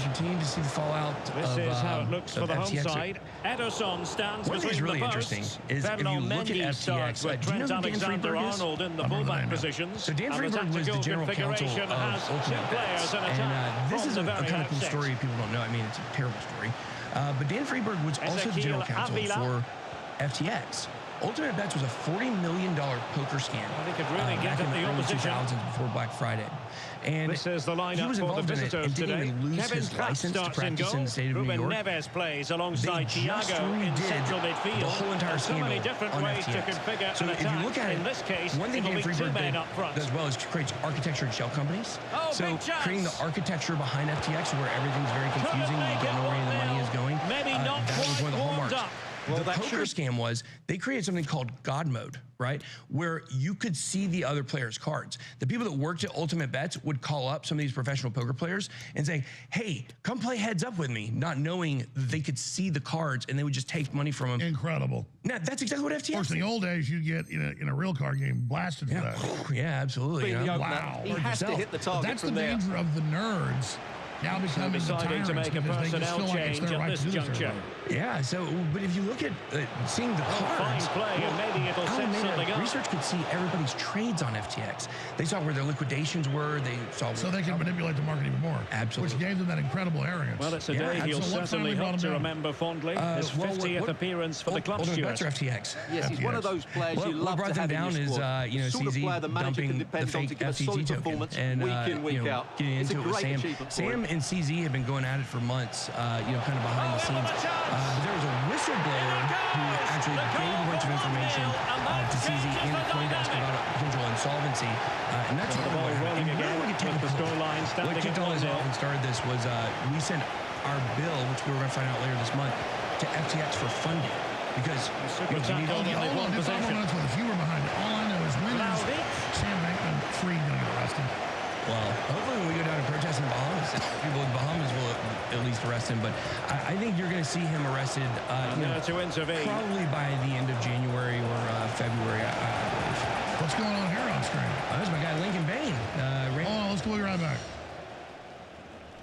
continue to see the fallout This is how it looks for the home side. Ederson stands between the really posts. Interesting is if you look at FTX, do you know who Dan Friedberg is? In the fullback positions. So Dan Friedberg was the general counsel of Ultimate Bets, and this is a kind of cool story people don't know. I mean, it's a terrible story. But Dan Friedberg was also the general counsel for FTX. Ultimate Bets was a $40 million poker scam back in the early 2000s before Black Friday. And this is the lineup he was involved in it and didn't even lose his license to practice in the state of New York. Neves plays alongside they just redid the whole entire scandal on FTX. So if you look at it, one thing Dan Friedberg did as well is create architecture and shell companies. So creating the architecture behind FTX where everything's very confusing, you don't know where the money is going, that was one of the hallmarks. Well, the poker scam was they created something called God Mode, right? Where you could see the other players' cards. The people that worked at Ultimate Bets would call up some of these professional poker players and say, hey, come play heads up with me, not knowing that they could see the cards and they would just take money from them. Incredible. Now, that's exactly what FTX did. Of course, in the old days, you'd get in a real card game blasted for that. Yeah, absolutely. Wow. He has to hit the target. That's the danger of the nerds. Now becoming deciding to make a personnel change at this juncture. Yeah, so, but if you look at seeing the cards, fine play, and maybe it'll set something up. Research could see everybody's trades on FTX. They saw where their liquidations were. They saw so they can manipulate the market even more. Absolutely. Which gave them that incredible arrogance. Well, it's a day he'll certainly hope to remember fondly. His 50th appearance for the club, Stuart. Ultimate Bets or FTX? Yes, he's one of those players you love to have in your squad. Is, CZ dumping the fake FTT token and, getting into it with Sam. Sam and CZ have been going at it for months, kind of behind the scenes. But there was a whistleblower who actually gave a bunch of information to CZ and the Coindesk about a potential insolvency. And that's what rolling again. What kicked all this off and started this was we sent our bill, which we were going to find out later this month, to FTX for funding. Because if you were behind it, all I know is when is Sam Bankman-Fried going to get arrested? Well, hopefully when we go down and protest in the Bahamas, people in the Bahamas will at least arrest him. But I think you're going to see him arrested to intervene. Probably by the end of January or February, I believe. What's going on here on screen? There's my guy Lincoln Bain. Hold on, let's go right back.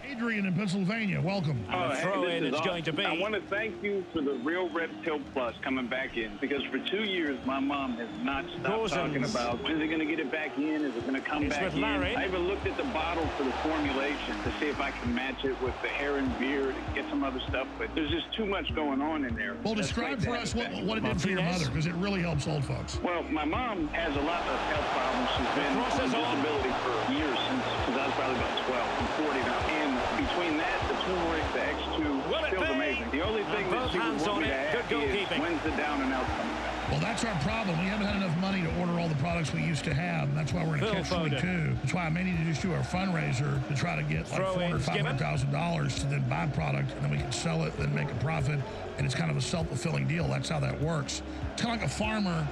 Adrian in Pennsylvania, welcome. Throw-in it's going to be. I want to thank you for the Real Red Pill Plus coming back in, because for 2 years my mom has not stopped talking about, is it going to get it back in? Is it going to come back in? Larry. I even looked at the bottle for the formulation to see if I can match it with the hair and beard and get some other stuff, but there's just too much going on in there. Well, describe for us what it did for your mother, because it really helps old folks. Well, my mom has a lot of health problems. She's been on disability for years since I was probably about 12. I'm 40 now. And between that, the turmeric, the X2, feels amazing. The only thing that she would want me to have is when's the down and out coming back. Well, that's our problem. We haven't had enough money to order all the products we used to have, and that's why we're in a catch-22. That's why I may need to just do our fundraiser to try to get like $400,000 or $500,000 to then buy product, and then we can sell it, then make a profit, and it's kind of a self-fulfilling deal. That's how that works. It's kind of like a farmer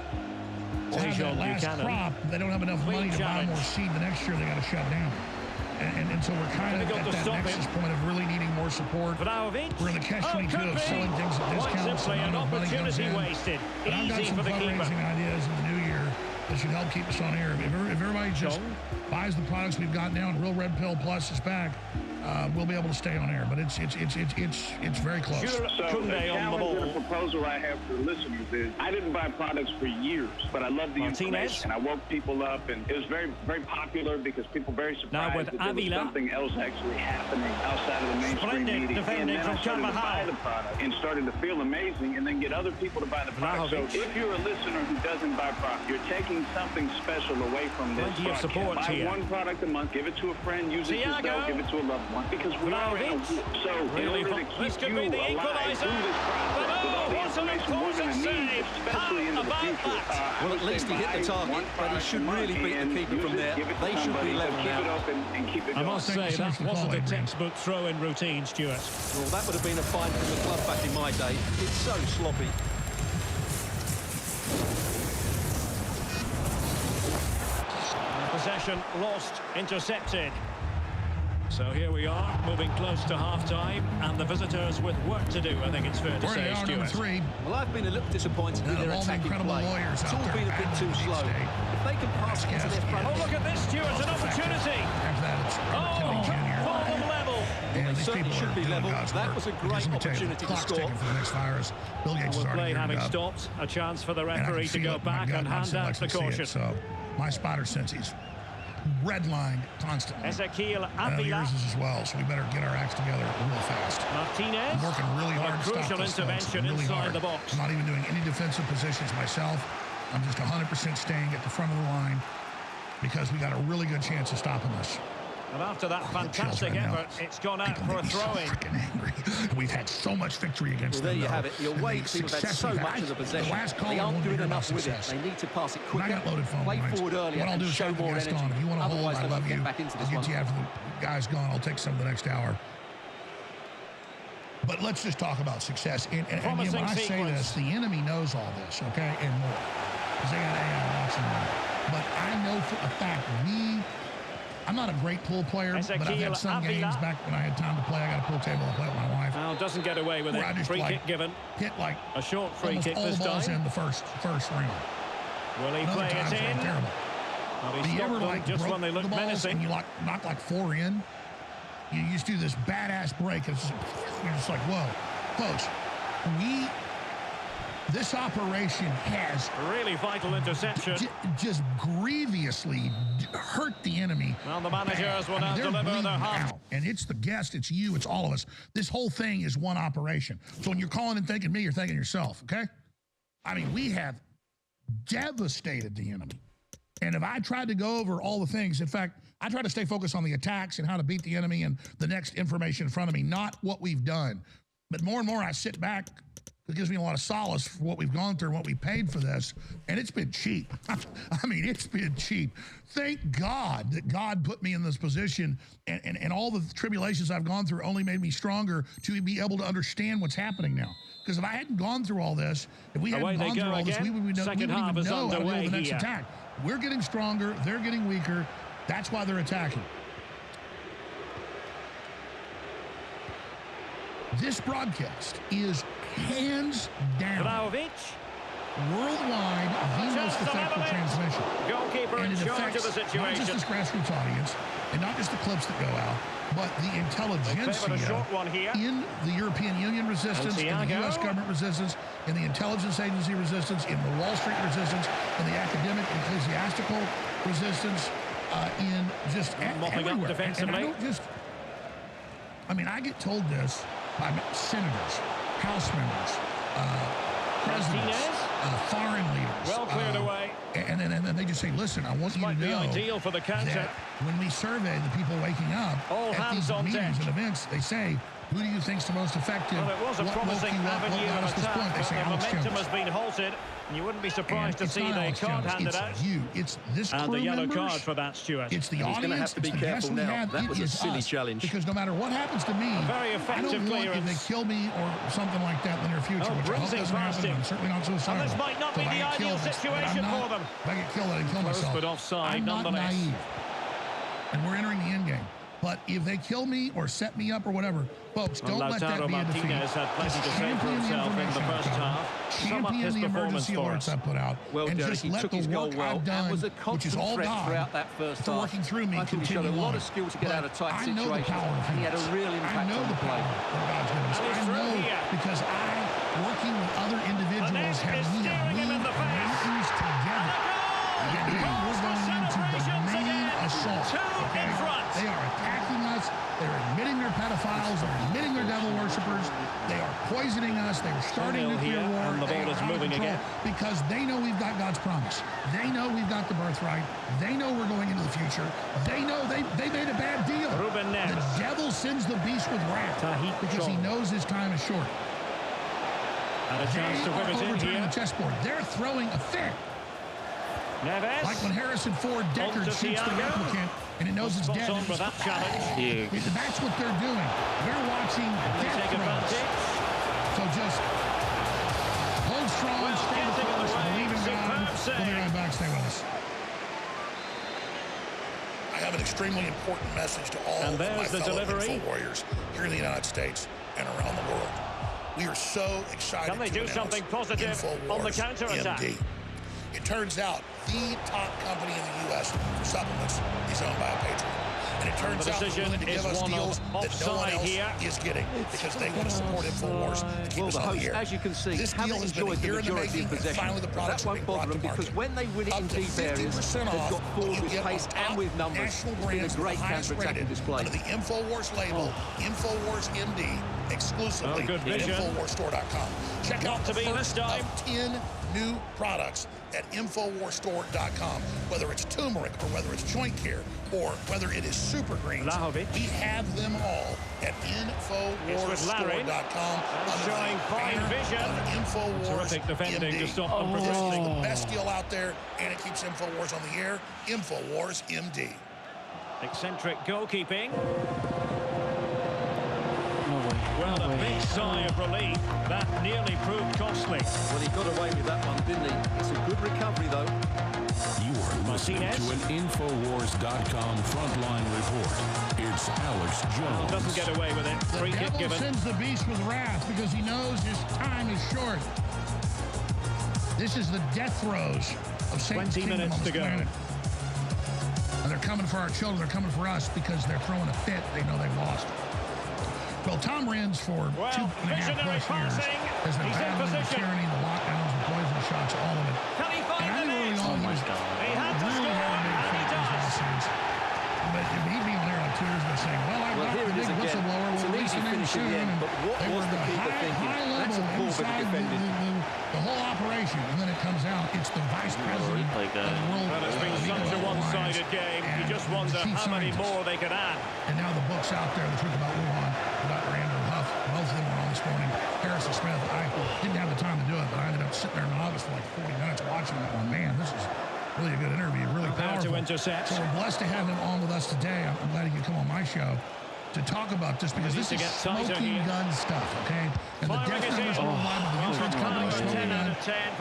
to have that last crop. They don't have enough money to buy more seed the next year. They got to shut down. And so we're kind of at that nexus point of really needing more support. We're in the catch-22 of selling things at discounts and not enough money comes in. But I've got some fundraising ideas in the new year that should help keep us on air. If everybody just buys the products we've got now and Real Red Pill Plus is back, we'll be able to stay on air. But it's very close. So the challenge and the proposal I have for the listeners is, I didn't buy products for years, but I love the information. I woke people up, and it was very, very popular because people were very surprised that there was something else actually happening outside of the mainstream media. And then I started to buy the product and started to feel amazing, and then get other people to buy the product. So if you're a listener who doesn't buy product, you're taking something special away from this podcast. Buy one product a month, give it to a friend, use it yourself, give it to a loved one. Because we are in a war. So in order to keep you alive through this process, with all the information we're going to need, especially into the future, well, at least he hit the target, but he should really beat the keeper from there. They should be level now. I must say, that wasn't a textbook throw-in routine, Stuart. Well, that would have been a fine from the club back in my day. It's so sloppy. Possession lost, intercepted. So here we are, moving close to half-time, and the visitors with work to do, I think it's fair to say, Stuart. Well, I've been a little disappointed with their attacking play. It's all been a bit too slow. If they can pass it into their front... Oh, look at this, Stuart, an opportunity! Full level! Well, they certainly should be level. That was a great opportunity to score. With play having stopped, a chance for the referee to go back and hand out the caution. So my spotter sense he's redlined constantly. Ezekiel Avila. Yours is as well, so we better get our acts together real fast. Martinez. I'm working really hard to stop crucial this, intervention really inside hard. the box. I'm not even doing any defensive positions myself. I'm just 100% staying at the front of the line because we got a really good chance of stopping this. And after that fantastic effort, it's gone out for a throw-in. We've had so much victory against them. There you have it. The away team have had so much of the possession. They aren't doing enough with it. They need to pass it quicker, play forward earlier, and show more energy. If you want to hold, I love you. Get back into this I'll one. get you after the guy's gone. I'll take some of the next hour. But let's just talk about success. And when I say this, the enemy knows all this, okay, and more. Because they got AI watching them. But I know for a fact I'm not a great pool player, but I've had some games back when I had time to play. I got a pool table to play with my wife. Well, doesn't get away with it. Free kick given. Hit like a short free kick all this the balls time. In the first round. Will he play it in? Terrible. Well, he stopped them just when they looked menacing. And you knock like 4 in. You just do this badass break. And you're just like, whoa, folks. This operation has really vital interception. Just grievously hurt the enemy. Well, the managers will now deliver their half. And it's the guest, it's you, it's all of us. This whole thing is one operation. So when you're calling and thanking me, you're thanking yourself, okay? I mean, we have devastated the enemy. And if I tried to go over all the things, in fact, I try to stay focused on the attacks and how to beat the enemy and the next information in front of me, not what we've done. But more and more I sit back. It gives me a lot of solace for what we've gone through and what we paid for this. And it's been cheap. I mean, it's been cheap. Thank God that God put me in this position and all the tribulations I've gone through only made me stronger to be able to understand what's happening now. Because if I hadn't gone through all this, if we hadn't gone through all this, we wouldn't even know how to deal with the next attack. We're getting stronger. They're getting weaker. That's why they're attacking. This broadcast is hands down worldwide the most effective transmission. Goalkeeper and in it charge of affects the not situation. just this grassroots audience, and not just the clips that go out, but the intelligentsia in the European Union resistance, in the U.S. government resistance, in the intelligence agency resistance, in the Wall Street resistance, in the academic ecclesiastical resistance, in just everywhere. And I don't just... I mean, I get told this by senators, House members, presidents, foreign leaders. Well cleared away. And then they just say, listen, I want you to know ideal for the counter. that when we survey the people waking up at these meetings and events, they say, who do you think's the most effective? Well, it was a promising avenue of attack, but the momentum has been halted. And you wouldn't be surprised to see they can't hand it out. It's this and crew the yellow members, card for that, Stuart. It's the He's audience. going to have to be careful now. That was a silly challenge. Because no matter what happens to me, very effective I don't want if they kill me or something like that in the near future, which I hope doesn't happen. I'm certainly not suicidal. And this might not be the ideal situation for them. If I get killed, I didn't kill myself. But offside, I'm not nonetheless. naive. And we're entering the end game. But if they kill me or set me up or whatever, folks, don't let that be a defeat. Martinez had plenty to say for himself in the first half. Champion the emergency alerts I put out. Well, and Derek, just he let took the his goal work well. I've done, was a which is constant all threat God, throughout that first for half. working through me, I think he showed a lot of skill to get out of tight I know the situations. power of And he had a real impact on the play. God's given us. I know because working with other individuals, have we mountains together. And now we're going into the main assault. Okay? They are attacking us. They're admitting they're pedophiles. They're admitting they're devil worshippers. They are poisoning us. They are starting nuclear war. And the ball is moving again. Because they know we've got God's promise. They know we've got the birthright. They know we're going into the future. They know they made a bad deal. The devil sends the beast with wrath because he knows his time is short. And a chance to whip it in here. The chessboard. They're throwing a fit. Neves. Like when Harrison Ford Deckard shoots the replicant and it knows it's dead. For that challenge. That's what they're doing. They're watching death throws. So just hold strong, stay the course, believe in God. We'll be right back. Stay with us. I have an extremely important message to all of my fellow Info Warriors here in the United States and around the world. We are so excited Can they do something positive on the counter-attack? It turns out the top company in the U.S. for supplements is owned by a patriot. And it turns out they're willing to give us deals that no one else is getting because they want to support InfoWars and keep us on the air. As you can see, this deal has been a year in the making, and finally the products are being brought to market. Because when they win it in deep areas, they've got forward with pace and with numbers. National It's been a brands great counter-attacking display. Under the InfoWars label, InfoWars MD, exclusively at InfoWarsStore.com. Check out the first of 10 new products at InfoWarsStore.com. Whether it's turmeric or whether it's joint care or whether it is super greens, we have them all at InfoWarsStore.com. Showing fine vision. InfoWars Terrific defending MD. to stop them This is progressing. the best deal out there, and it keeps InfoWars on the air. InfoWars MD. Eccentric goalkeeping. Well, a big sigh of relief. That nearly proved costly. Well, he got away with that one, didn't he? It's a good recovery, though. You are listening to an Infowars.com frontline report. It's Alex Jones. Doesn't get away with it. Free kick given. Sends the beast with wrath because he knows his time is short. This is the death throes of Satan's 20 minutes to go. Planet. And they're coming for our children. They're coming for us because they're throwing a fit. They know they've lost. Well, Tom Renz for 2.5+ years has been battling the tyranny, the lockdowns, the poison shots, all of it. Can he find and I knew early on he had to really had a big effect in his last series. But he'd be on there like 2 years ago saying, well, I've got the big whistleblower, we'll release the name soon. And they were the high level inside the whole operation. And then it comes out, it's the vice president of the world. Well, it's been such a one-sided game. You just wonder how many more they could add. And now the book's out there, the truth about Wuhan. Dr. Andrew Huff, both of them were on this morning. Harrison Smith, I didn't have the time to do it, but I ended up sitting there in the office for like 40 minutes watching it. Oh, man, this is really a good interview, really powerful. So we're blessed to have him on with us today. I'm glad he could come on my show to talk about this because this is smoking gun stuff, okay? And the death numbers worldwide with the insurance company smoking gun.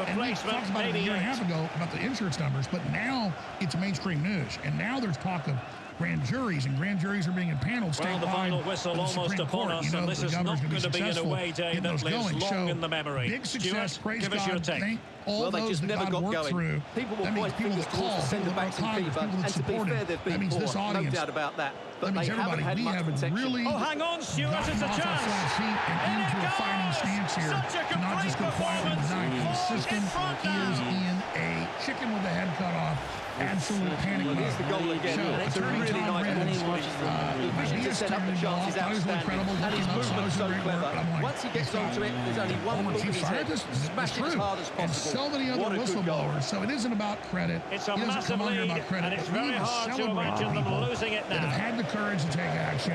And we talked about it a year and a half ago about the insurance numbers, but now it's mainstream news. And now there's talk of grand juries, and grand juries are being impaneled statewide. Well, the final whistle almost upon us, and this is not going to be an away day that lives long in the memory. Big success, praise give us your God. take. Thank all they those just that never God got worked going. through. People will That means point people fingers that towards call, the centre people that backs and Congress, keeper, people that and to be support fair, him. they've been That means this poor, no audience. doubt about that. But That means they haven't everybody, had we much have protection. really Oh, hang on, Stuart, it's a gotten off our chance. flat feet and into a fighting stance here. Such a Not just complete go quietly, but not performance. consistent. He is in a chicken with the head cut off. Absolute panic mode. Here's the goal again. So, And it's a Attorney really Tom nice Renz, the vision to set up the chance is outstanding. And his movement's so clever. Once he gets onto it, there's only one move in his head. Smash it as hard as possible. And so many other whistleblowers. So it isn't about credit. It's a he doesn't massive come under lead, about credit. and it's We need very hard to celebrate imagine them people losing it that have now. had the courage to take action.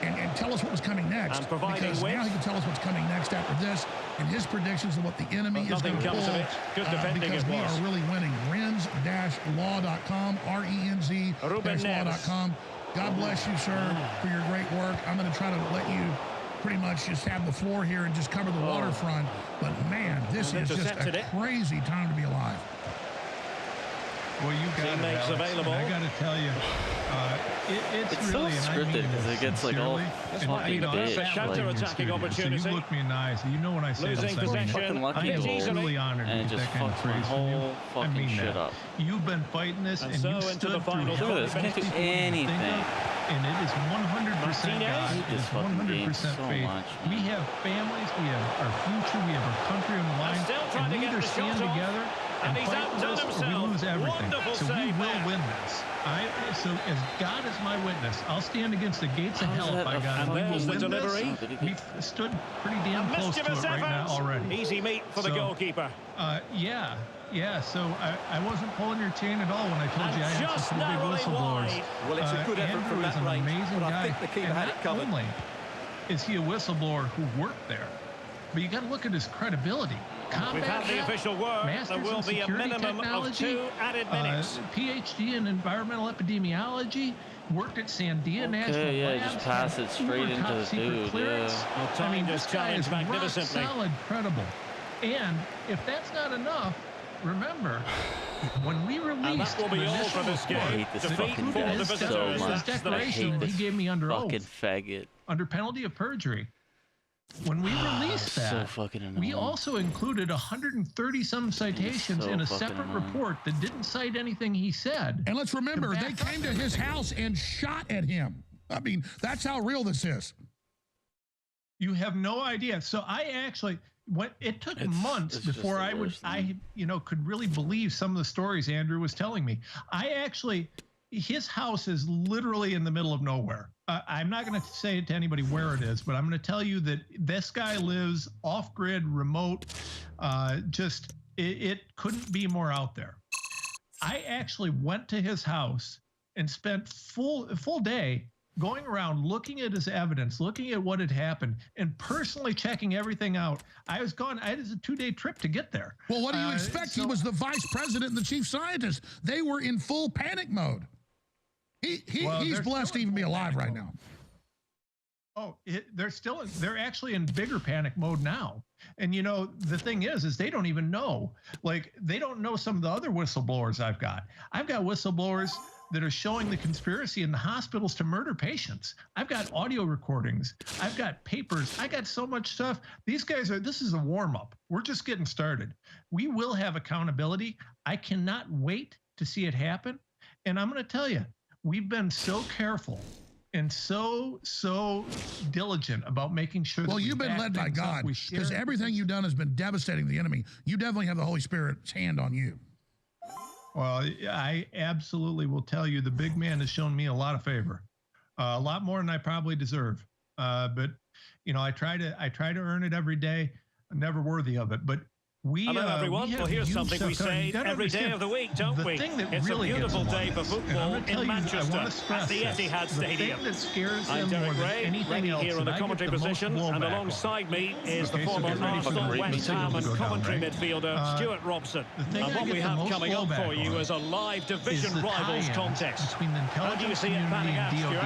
And tell us what was coming next. And providing because width. now he can tell us what's coming next after this and his predictions of what the enemy is going to pull. Nothing comes of it. Good defending because it we was. are really winning. Renz-law.com, RENZ-law.com. God bless you, sir, for your great work. I'm going to try to let you pretty much just have the floor here and just cover the waterfront. But, man, this is just a crazy time to be alive. Well, you got teammates available. I got to tell you, it's really so scripted because it gets like all fucking counter-attacking opportunity. So you look me in the eyes. You know when I say losing possession, I'm really honored to and get just that kind of fucks my praise from you. whole I fucking mean shit that. up. You've been fighting this, and so you into stood the final through Look at this, can't do anything. and it is 100% God. It is 100% so faith. much, We have families, we have our future, we have our country on the line, and we either stand together and fight this, or we lose everything. So we will win this. So as God is my witness, I'll stand against the gates of hell, by God. And We there's will the win delivery. this. We've stood pretty damn close to it right now already. Easy meat for the goalkeeper. Yeah, so I wasn't pulling your chain at all when I told you I had some pretty big whistleblowers. Well, it's a good effort from that range, amazing but guy. I think the keeper had it covered. Not only is he a whistleblower who worked there, but you got to look at his credibility. We've had the official word. There will be a minimum of 2 added minutes. PhD in environmental epidemiology, worked at Sandia National Labs. Just pass it straight into the dude. I mean, this guy is magnificently solid, credible. And if that's not enough, remember, when we released and that will be all for this game. Defeat for the visitors. His declaration he gave me under oath, faggot, under penalty of perjury. When we released that, we also included 130-some citations in a separate report that didn't cite anything he said. And let's remember, they came to his house and shot at him. I mean, that's how real this is. You have no idea. So I actually, it took months before I could really believe some of the stories Andrew was telling me. His house is literally in the middle of nowhere. I'm not going to say it to anybody where it is, but I'm going to tell you that this guy lives off-grid, remote. It couldn't be more out there. I actually went to his house and spent full day going around looking at his evidence, looking at what had happened, and personally checking everything out. I was gone. I had a 2-day trip to get there. Well, what do you expect? He was the vice president and the chief scientist. They were in full panic mode. He's blessed to even be alive right now. Oh, they're actually in bigger panic mode now. And the thing is they don't even know. Like, they don't know some of the other whistleblowers I've got. I've got whistleblowers that are showing the conspiracy in the hospitals to murder patients. I've got audio recordings. I've got papers. I got so much stuff. These guys this is a warm up. We're just getting started. We will have accountability. I cannot wait to see it happen. And I'm going to tell you, we've been so careful and so diligent about making sure that you've been led by God, because everything you've done has been devastating to the enemy. You definitely have the Holy Spirit's hand on you. Well, I absolutely will tell you, the big man has shown me a lot of favor, a lot more than I probably deserve. But I try to earn it every day. I'm never worthy of it, but hello everyone. Well, here's something we say every day of the week, don't we? It's a beautiful day for football in Manchester at the Etihad Stadium. I'm Derek Ray, ready here in the commentary position, and alongside me is the former Arsenal, West Ham and Coventry midfielder Stuart Robson. And what we have coming up for you is a live division rivals contest. How do you see it panning out, Stuart?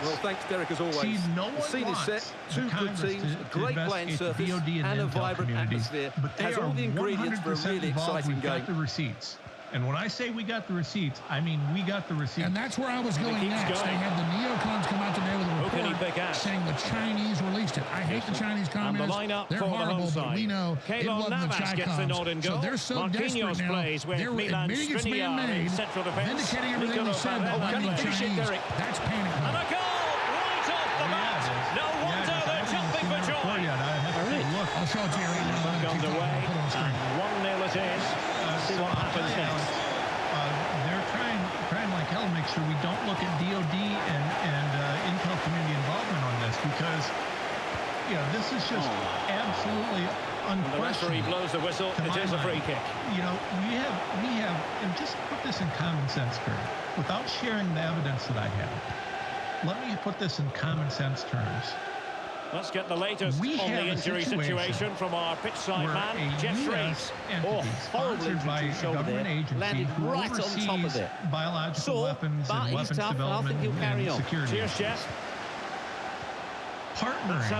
Well, thanks, Derek, as always. The scene is set, 2 good teams, a great playing surface, and a vibrant atmosphere. Has all the ingredients for a really exciting game. The receipts. And when I say we got the receipts, I mean we got the receipts. And that's where I was going next. They had the neocons come out today with a report saying the Chinese released it. I hate the Chinese communists. They're horrible, but we know it wasn't the Chi-Coms. So they're so desperate now. They're admitting it's man-made, vindicating everything they said about blaming the Chinese. That's panic mode. And a goal right off the bat. No wonder they're jumping for joy. I'll show it to you right now. Back underway. 1-0 it is. See what happens next. They're trying like hell to make sure we don't look at DOD and Intel community involvement on this, because this is just absolutely unquestionable. The referee blows the whistle. It is a free kick. We have, and just put this in common sense terms, without sharing the evidence that I have. Let me put this in common sense terms. Let's get the latest on the injury situation from our pitchside man, Jeff Rees. Sponsored by a government agency who oversees biological weapons and weapons development and security. Cheers, Jeff. Partnering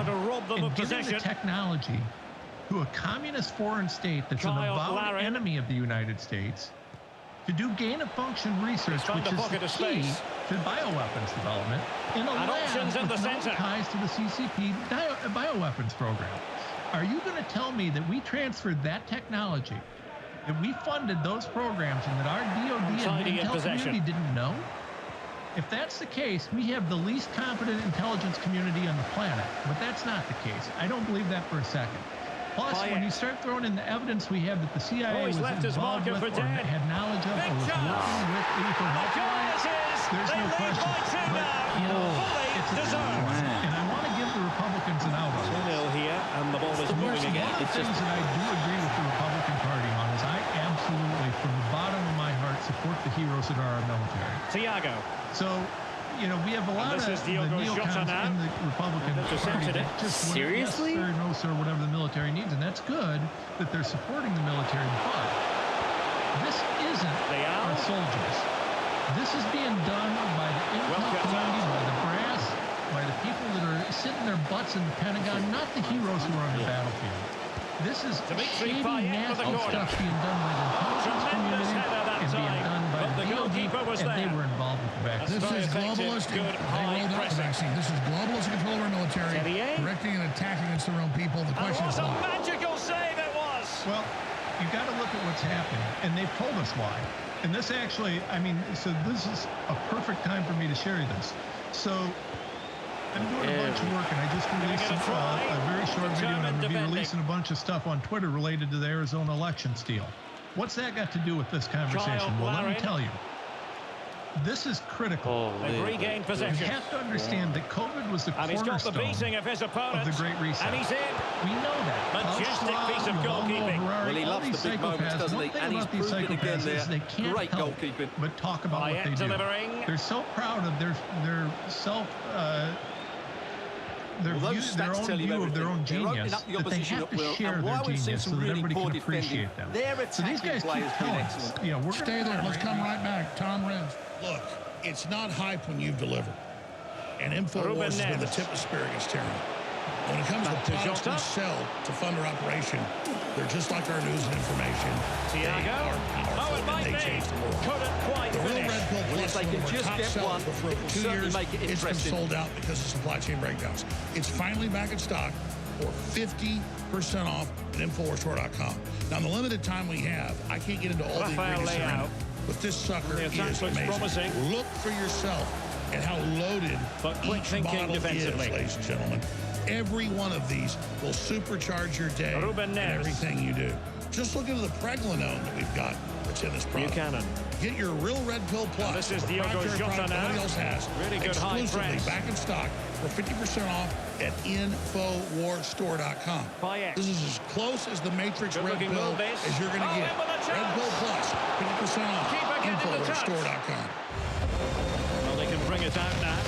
and giving the technology to a communist foreign state that's an avowed enemy of the United States to do gain-of-function research, which is the key to bioweapons development in a lab with no ties to the CCP bioweapons program. Are you going to tell me that we transferred that technology, that we funded those programs, and that our DOD and Intel community didn't know? If that's the case, we have the least competent intelligence community on the planet, but that's not the case. I don't believe that for a second. Plus, when you start throwing in the evidence we have that the CIA was involved with or had knowledge of or was working with lethal weapons, there's no question. But, it's a deserved. And I want to give the Republicans an out on this. 2-0 here, and the ball is moving again. One of the things that I do agree with the Republican Party on is I absolutely, from the bottom of my heart, support the heroes that are our military. Thiago. So, we have a lot of the neocons in the Republican Party that just seriously? Yes, sir, no, sir, whatever the military needs, and that's good that they're supporting the military, but this isn't our soldiers. This is being done by the Intel community, by the brass, by the people that are sitting their butts in the Pentagon, not the heroes who are on the battlefield. This is shady, nasty stuff being done by the intelligence community and being done by the DOD, and they were involved with the vaccine. This is globalist. They rolled out the vaccine. This is globalist control of our military, directing an attack against their own people. The question is why. What a magical save it was! Well, you got to look at what's happening, and they've told us why. And this actually, so this is a perfect time for me to share this. So I'm doing a bunch of work, and I just released a very short video, and I'm going to be releasing a bunch of stuff on Twitter related to the Arizona election steal. What's that got to do with this conversation? Well, let me tell you. This is critical. They've regained possession. You have to understand that COVID was the cornerstone of the Great Reset. And he's in. We know that. Majestic piece of goalkeeping. Well, he loves the big moments, doesn't he? And he's proven again there. They can't Great help goalkeeping. but talk about what they do. They're so proud of their self. Their own view of their own genius that they have to share their genius so that everybody can appreciate them. So these guys keep telling us, we're stay there. Let's come right back. Tom Renz. Look, it's not hype when you've delivered. And InfoWars has been the tip of spear against tyranny. When it comes to products we sell to fund our operation, they're just like our news and information. Thiago. It might be. Couldn't quite the finish. Real Red Pill Plus, they can just get one, for over 2 years, it's been sold out because of supply chain breakdowns. It's finally back in stock for 50% off at InfoWarsStore.com. Now, in the limited time we have, I can't get into all the ingredients that are in it, but this sucker is amazing. Promising. Look for yourself at how loaded each bottle is, ladies and gentlemen. Every one of these will supercharge your day and everything you do. Just look into the pregnenolone that we've got that's in this product. Buchanan. Get your Real Red Pill Plus. This is Diogo Jota now. Nobody else has. Really good high exclusively back in stock for 50% off at InfoWarsStore.com. This is as close as the Matrix Red Pill as you're going to get. Red Pill Plus, 50% off. InfoWarsStore.com. Well, they can bring it out now.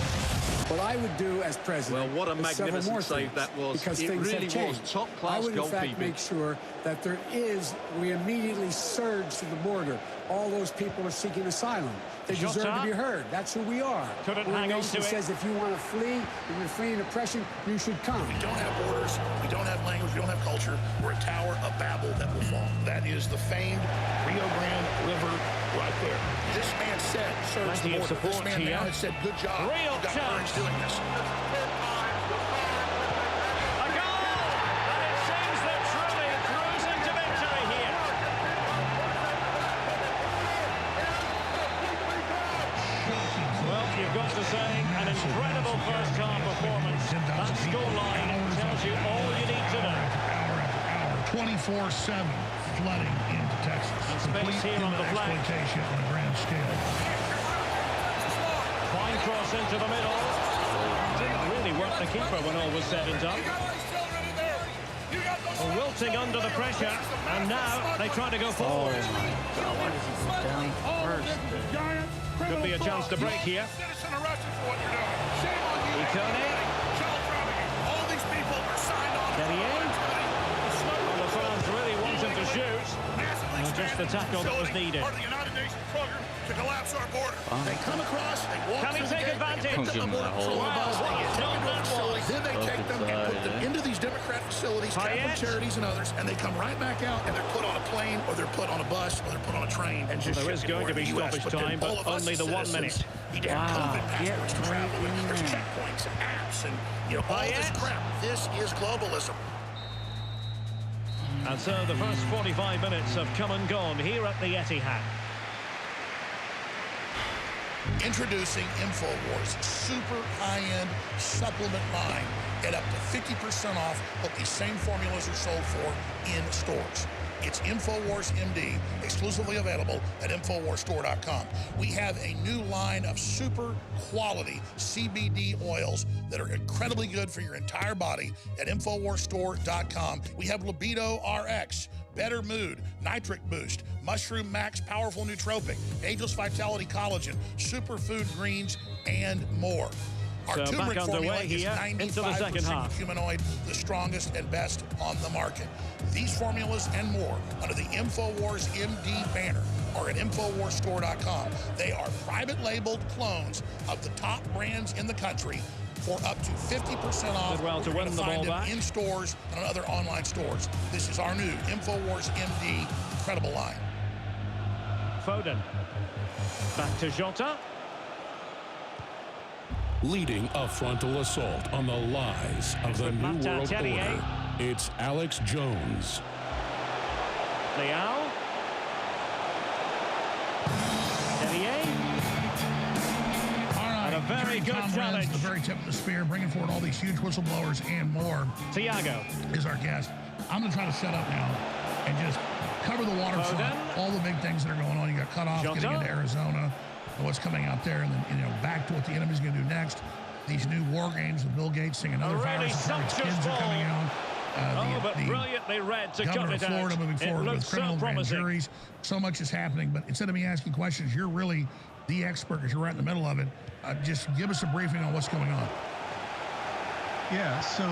Well, I I would do as president. Well, what a magnificent save that was. Because it things really have changed. was top-class I would, in fact, goalkeeping. make sure that we immediately surge to the border. All those people are seeking asylum. They deserve to be heard. That's who we are. Couldn't We're hang a on nation to that it. says if you want to flee, if you're fleeing oppression, you should come. We don't have borders. We don't have language. We don't have culture. We're a tower of Babel that will fall. That is the famed Rio Grande River right there. This man said, "Surge the border." This man now has said, "Good job. Real You've got courage doing this." Got to say, an incredible first-half performance. That scoreline tells you all you need to know. Hour, 24/7 flooding into Texas. And space here on the flank. Exploitation on a grand scale. Fine cross into the middle. Didn't really work the keeper when all was said and done. Well, wilting under the pressure, and now they try to go forward. Could be a chance to break here. All these people are signed on. Well, the fans really want him to shoot. Just the tackle that was needed. Part of the United Nations program to collapse our border. They come across, they walk Can he take advantage? Then they take them and put them into these Democrat facilities, Catholic charities and others, and they come right back out and they're put on a plane or they're put on a bus or they're put on a train and just there is going to be stoppage time, but only the 1 minute. You have COVID passports to travel with. There's checkpoints and apps and all this crap. This is globalism. And so the first 45 minutes have come and gone here at the Etihad. Introducing InfoWars super high-end supplement line at up to 50% off what these same formulas are sold for in stores. It's InfoWars MD, exclusively available at InfoWarsStore.com. We have a new line of super quality CBD oils that are incredibly good for your entire body at InfoWarsStore.com. We have Libido RX, Better Mood, Nitric Boost, Mushroom Max Powerful Nootropic, Ageless Vitality Collagen, Superfood Greens, and more. Our so turmeric back formula underway is here into the second half. humanoid, the strongest and best on the market. These formulas and more under the InfoWars MD banner are at InfoWarsStore.com. They are private labeled clones of the top brands in the country for up to 50% off. Did well to win the ball back in stores and other online stores. This is our new InfoWars MD incredible line. Foden. Back to Jota. Leading a frontal assault on the lies of the New World Order, it's Alex Jones. Leao. And a very good challenge. The very tip of the spear, bringing forward all these huge whistleblowers and more. Thiago is our guest. I'm going to try to set up now and just cover the waterfront. All the big things that are going on. You got cut off getting into Arizona. What's coming out there, and then back to what the enemy's going to do next. These new war games with Bill Gates singing another virus. Kids are coming out. But brilliantly read to Governor cut it of Florida out. moving forward with criminal grand juries. So much is happening, but instead of me asking questions, you're really the expert because you're right in the middle of it. Just give us a briefing on what's going on. Yeah, so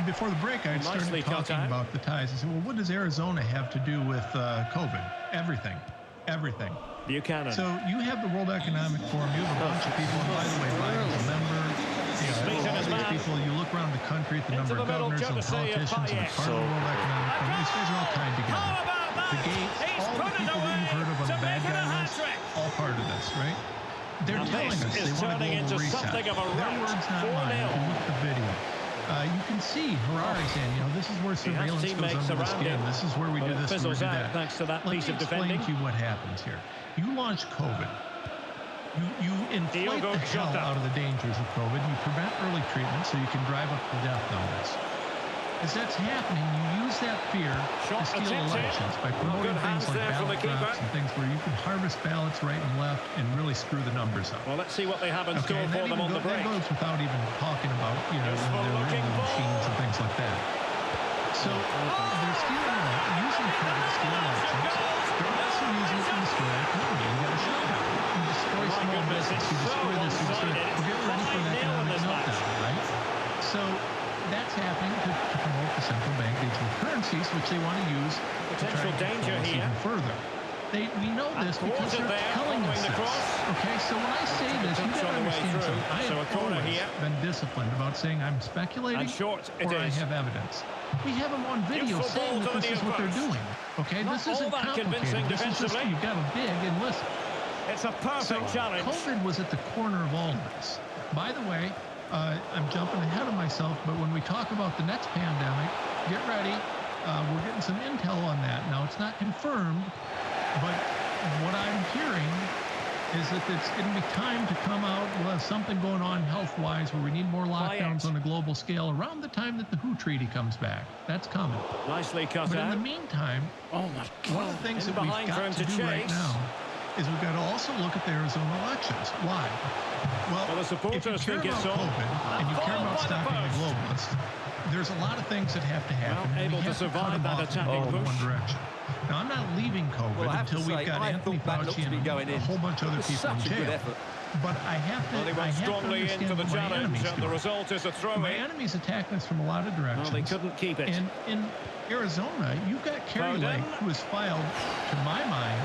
before the break, I started talking about the ties. I said, well, what does Arizona have to do with COVID? Everything. Buchanan. So you have the World Economic Forum. You have a bunch of people. And by the way, Biden's a member. All these people. You look around the country at the number of governors and politicians that are part of the World Economic Forum. These guys are all tied together. The Gates, all the people that you've heard of on the bad guy list, all part of this, right? They're telling us they want a global reset. Their words, not mine. You can look at the video. You can see Harari saying, this is where surveillance goes under the skin. This is where we do this and we do that. Thanks to that piece of defending. Let me explain to you what happens here. You launch COVID. You inflate the hell out of the dangers of COVID. You prevent early treatment so you can drive up the death numbers. As that's happening, you use that fear to steal elections by promoting things like ballot drops and things where you can harvest ballots right and left and really screw the numbers up. Well, let's see what they have in store for them on the break. That goes without even talking about, their machines and things like that. So they're stealing, using COVID to steal elections. They're also using it to destroy the economy. You got to shut down and destroy small this, to destroy this, to destroy it. We're getting ready for an economic meltdown, right? So that's happening to promote the central bank digital currencies, which they want to use to try to danger here even further. We know this because they're telling us this. Okay, so when I say this, you got to understand something. I have always been disciplined about saying I'm speculating or I have evidence. We have them on video saying that this is what they're doing. Okay, this isn't complicated. This is just you've got to dig and listen. It's a perfect challenge. COVID was at the corner of all of this. By the way, I'm jumping ahead of myself, but when we talk about the next pandemic, get ready. We're getting some intel on that. Now, it's not confirmed, but what I'm hearing is that it's going to be time to come out with something going on health-wise where we need more lockdowns on a global scale around the time that the WHO treaty comes back. That's coming. Nicely cut out. But in the meantime, one of the things that we've got to do right now is we've got to also look at the Arizona elections. Why? Well, if you care about COVID and you care about stopping the globalists, there's a lot of things that have to happen. Well, able to survive that attacking push. One direction. Now, I'm not leaving COVID until we've got Anthony Fauci and a whole bunch of other people in jail. But I have to understand what my enemies do. The result is a throw-in. My enemies attack us from a lot of directions. Well, they couldn't keep it. And in Arizona, you've got Kerry Lake, who has filed, to my mind,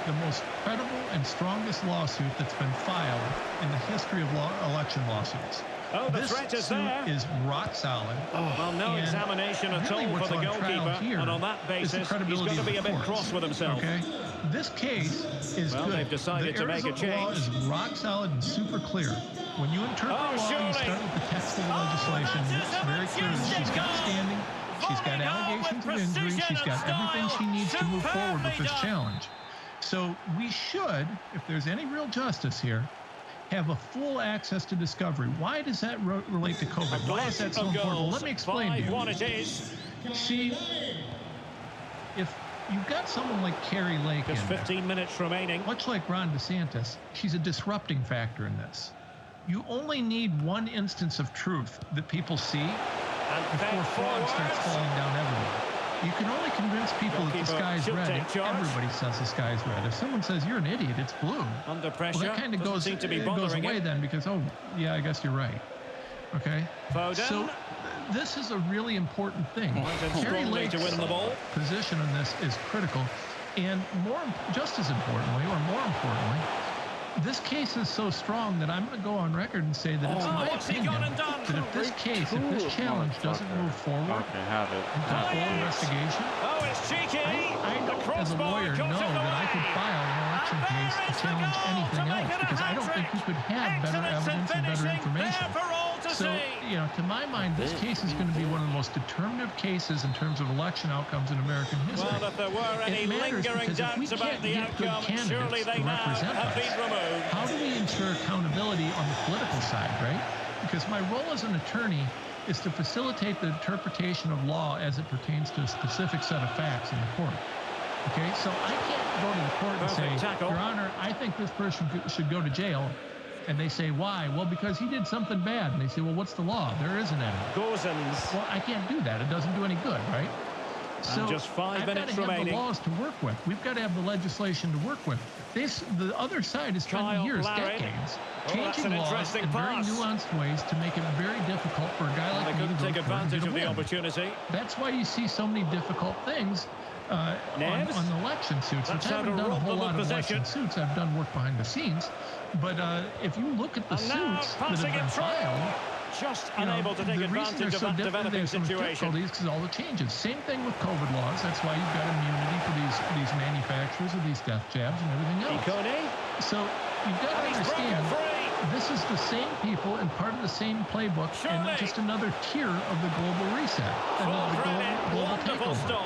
the most credible and strongest lawsuit that's been filed in the history of election lawsuits. Oh, the threat is there. This suit is rock solid. Well, no examination at all for the goalkeeper. And on that basis, he's got to be a bit cross with himself. Okay? This case is good. They've decided to make a change. The law is rock solid and super clear. When you interpret the law, you start with the text of the legislation. It's very clear that she's got standing. She's got allegations of injury. She's got everything she needs to move forward with this challenge. So we should, if there's any real justice here, have a full access to discovery. Why does that relate to COVID? Why is that so important? Well, let me explain to you. See, if you've got someone like Kerry Lake in 15 minutes remaining. Much like Ron DeSantis, she's a disrupting factor in this. You only need one instance of truth that people see before fraud starts falling down everywhere. You can only convince people that the sky's red if everybody says the sky's red. If someone says you're an idiot, it's blue. Under pressure. Well, that kind of goes away then because, oh, yeah, I guess you're right. Okay? So this is a really important thing. Kerry Lake's position on this is critical. And just as importantly, or more importantly, this case is so strong that I'm going to go on record and say that it's my opinion that if this case, if this challenge doesn't move forward into a full investigation, I don't, as a lawyer, know that I could file an election case to challenge anything else because I don't think you could have better evidence and better information. So, you know, to my mind, this case is going to be one of the most determinative cases in terms of election outcomes in American history. Well, if there were any lingering doubts about the outcome, surely they now have been removed. How do we ensure accountability on the political side, right? Because my role as an attorney is to facilitate the interpretation of law as it pertains to a specific set of facts in the court. Okay, so I can't go to the court and say, Your Honor, I think this person should go to jail. And they say, why? Well, because he did something bad. And they say, well, what's the law? There isn't any. Well, I can't do that. It doesn't do any good, right? So just 5 minutes remaining. I've got to have the laws to work with. We've got to have the legislation to work with. The other side is spending years, decades, changing laws in very nuanced ways to make it very difficult for a guy like me to take advantage of the opportunity. That's why you see so many difficult things on election suits, which I haven't done a whole lot of election suits. I've done work behind the scenes. But if you look at the suits that have been filed, just unable to take advantage of that developing situation. The because all the changes. Same thing with COVID laws. That's why you've got immunity for these manufacturers of these death jabs and everything else. So you've got to understand this is the same people and part of the same playbook and just another tier of the global reset and the global takeover.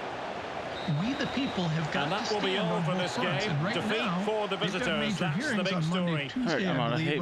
We, the people, have got to stand on both fronts. And right now, for the visitors. That's the big story. All right,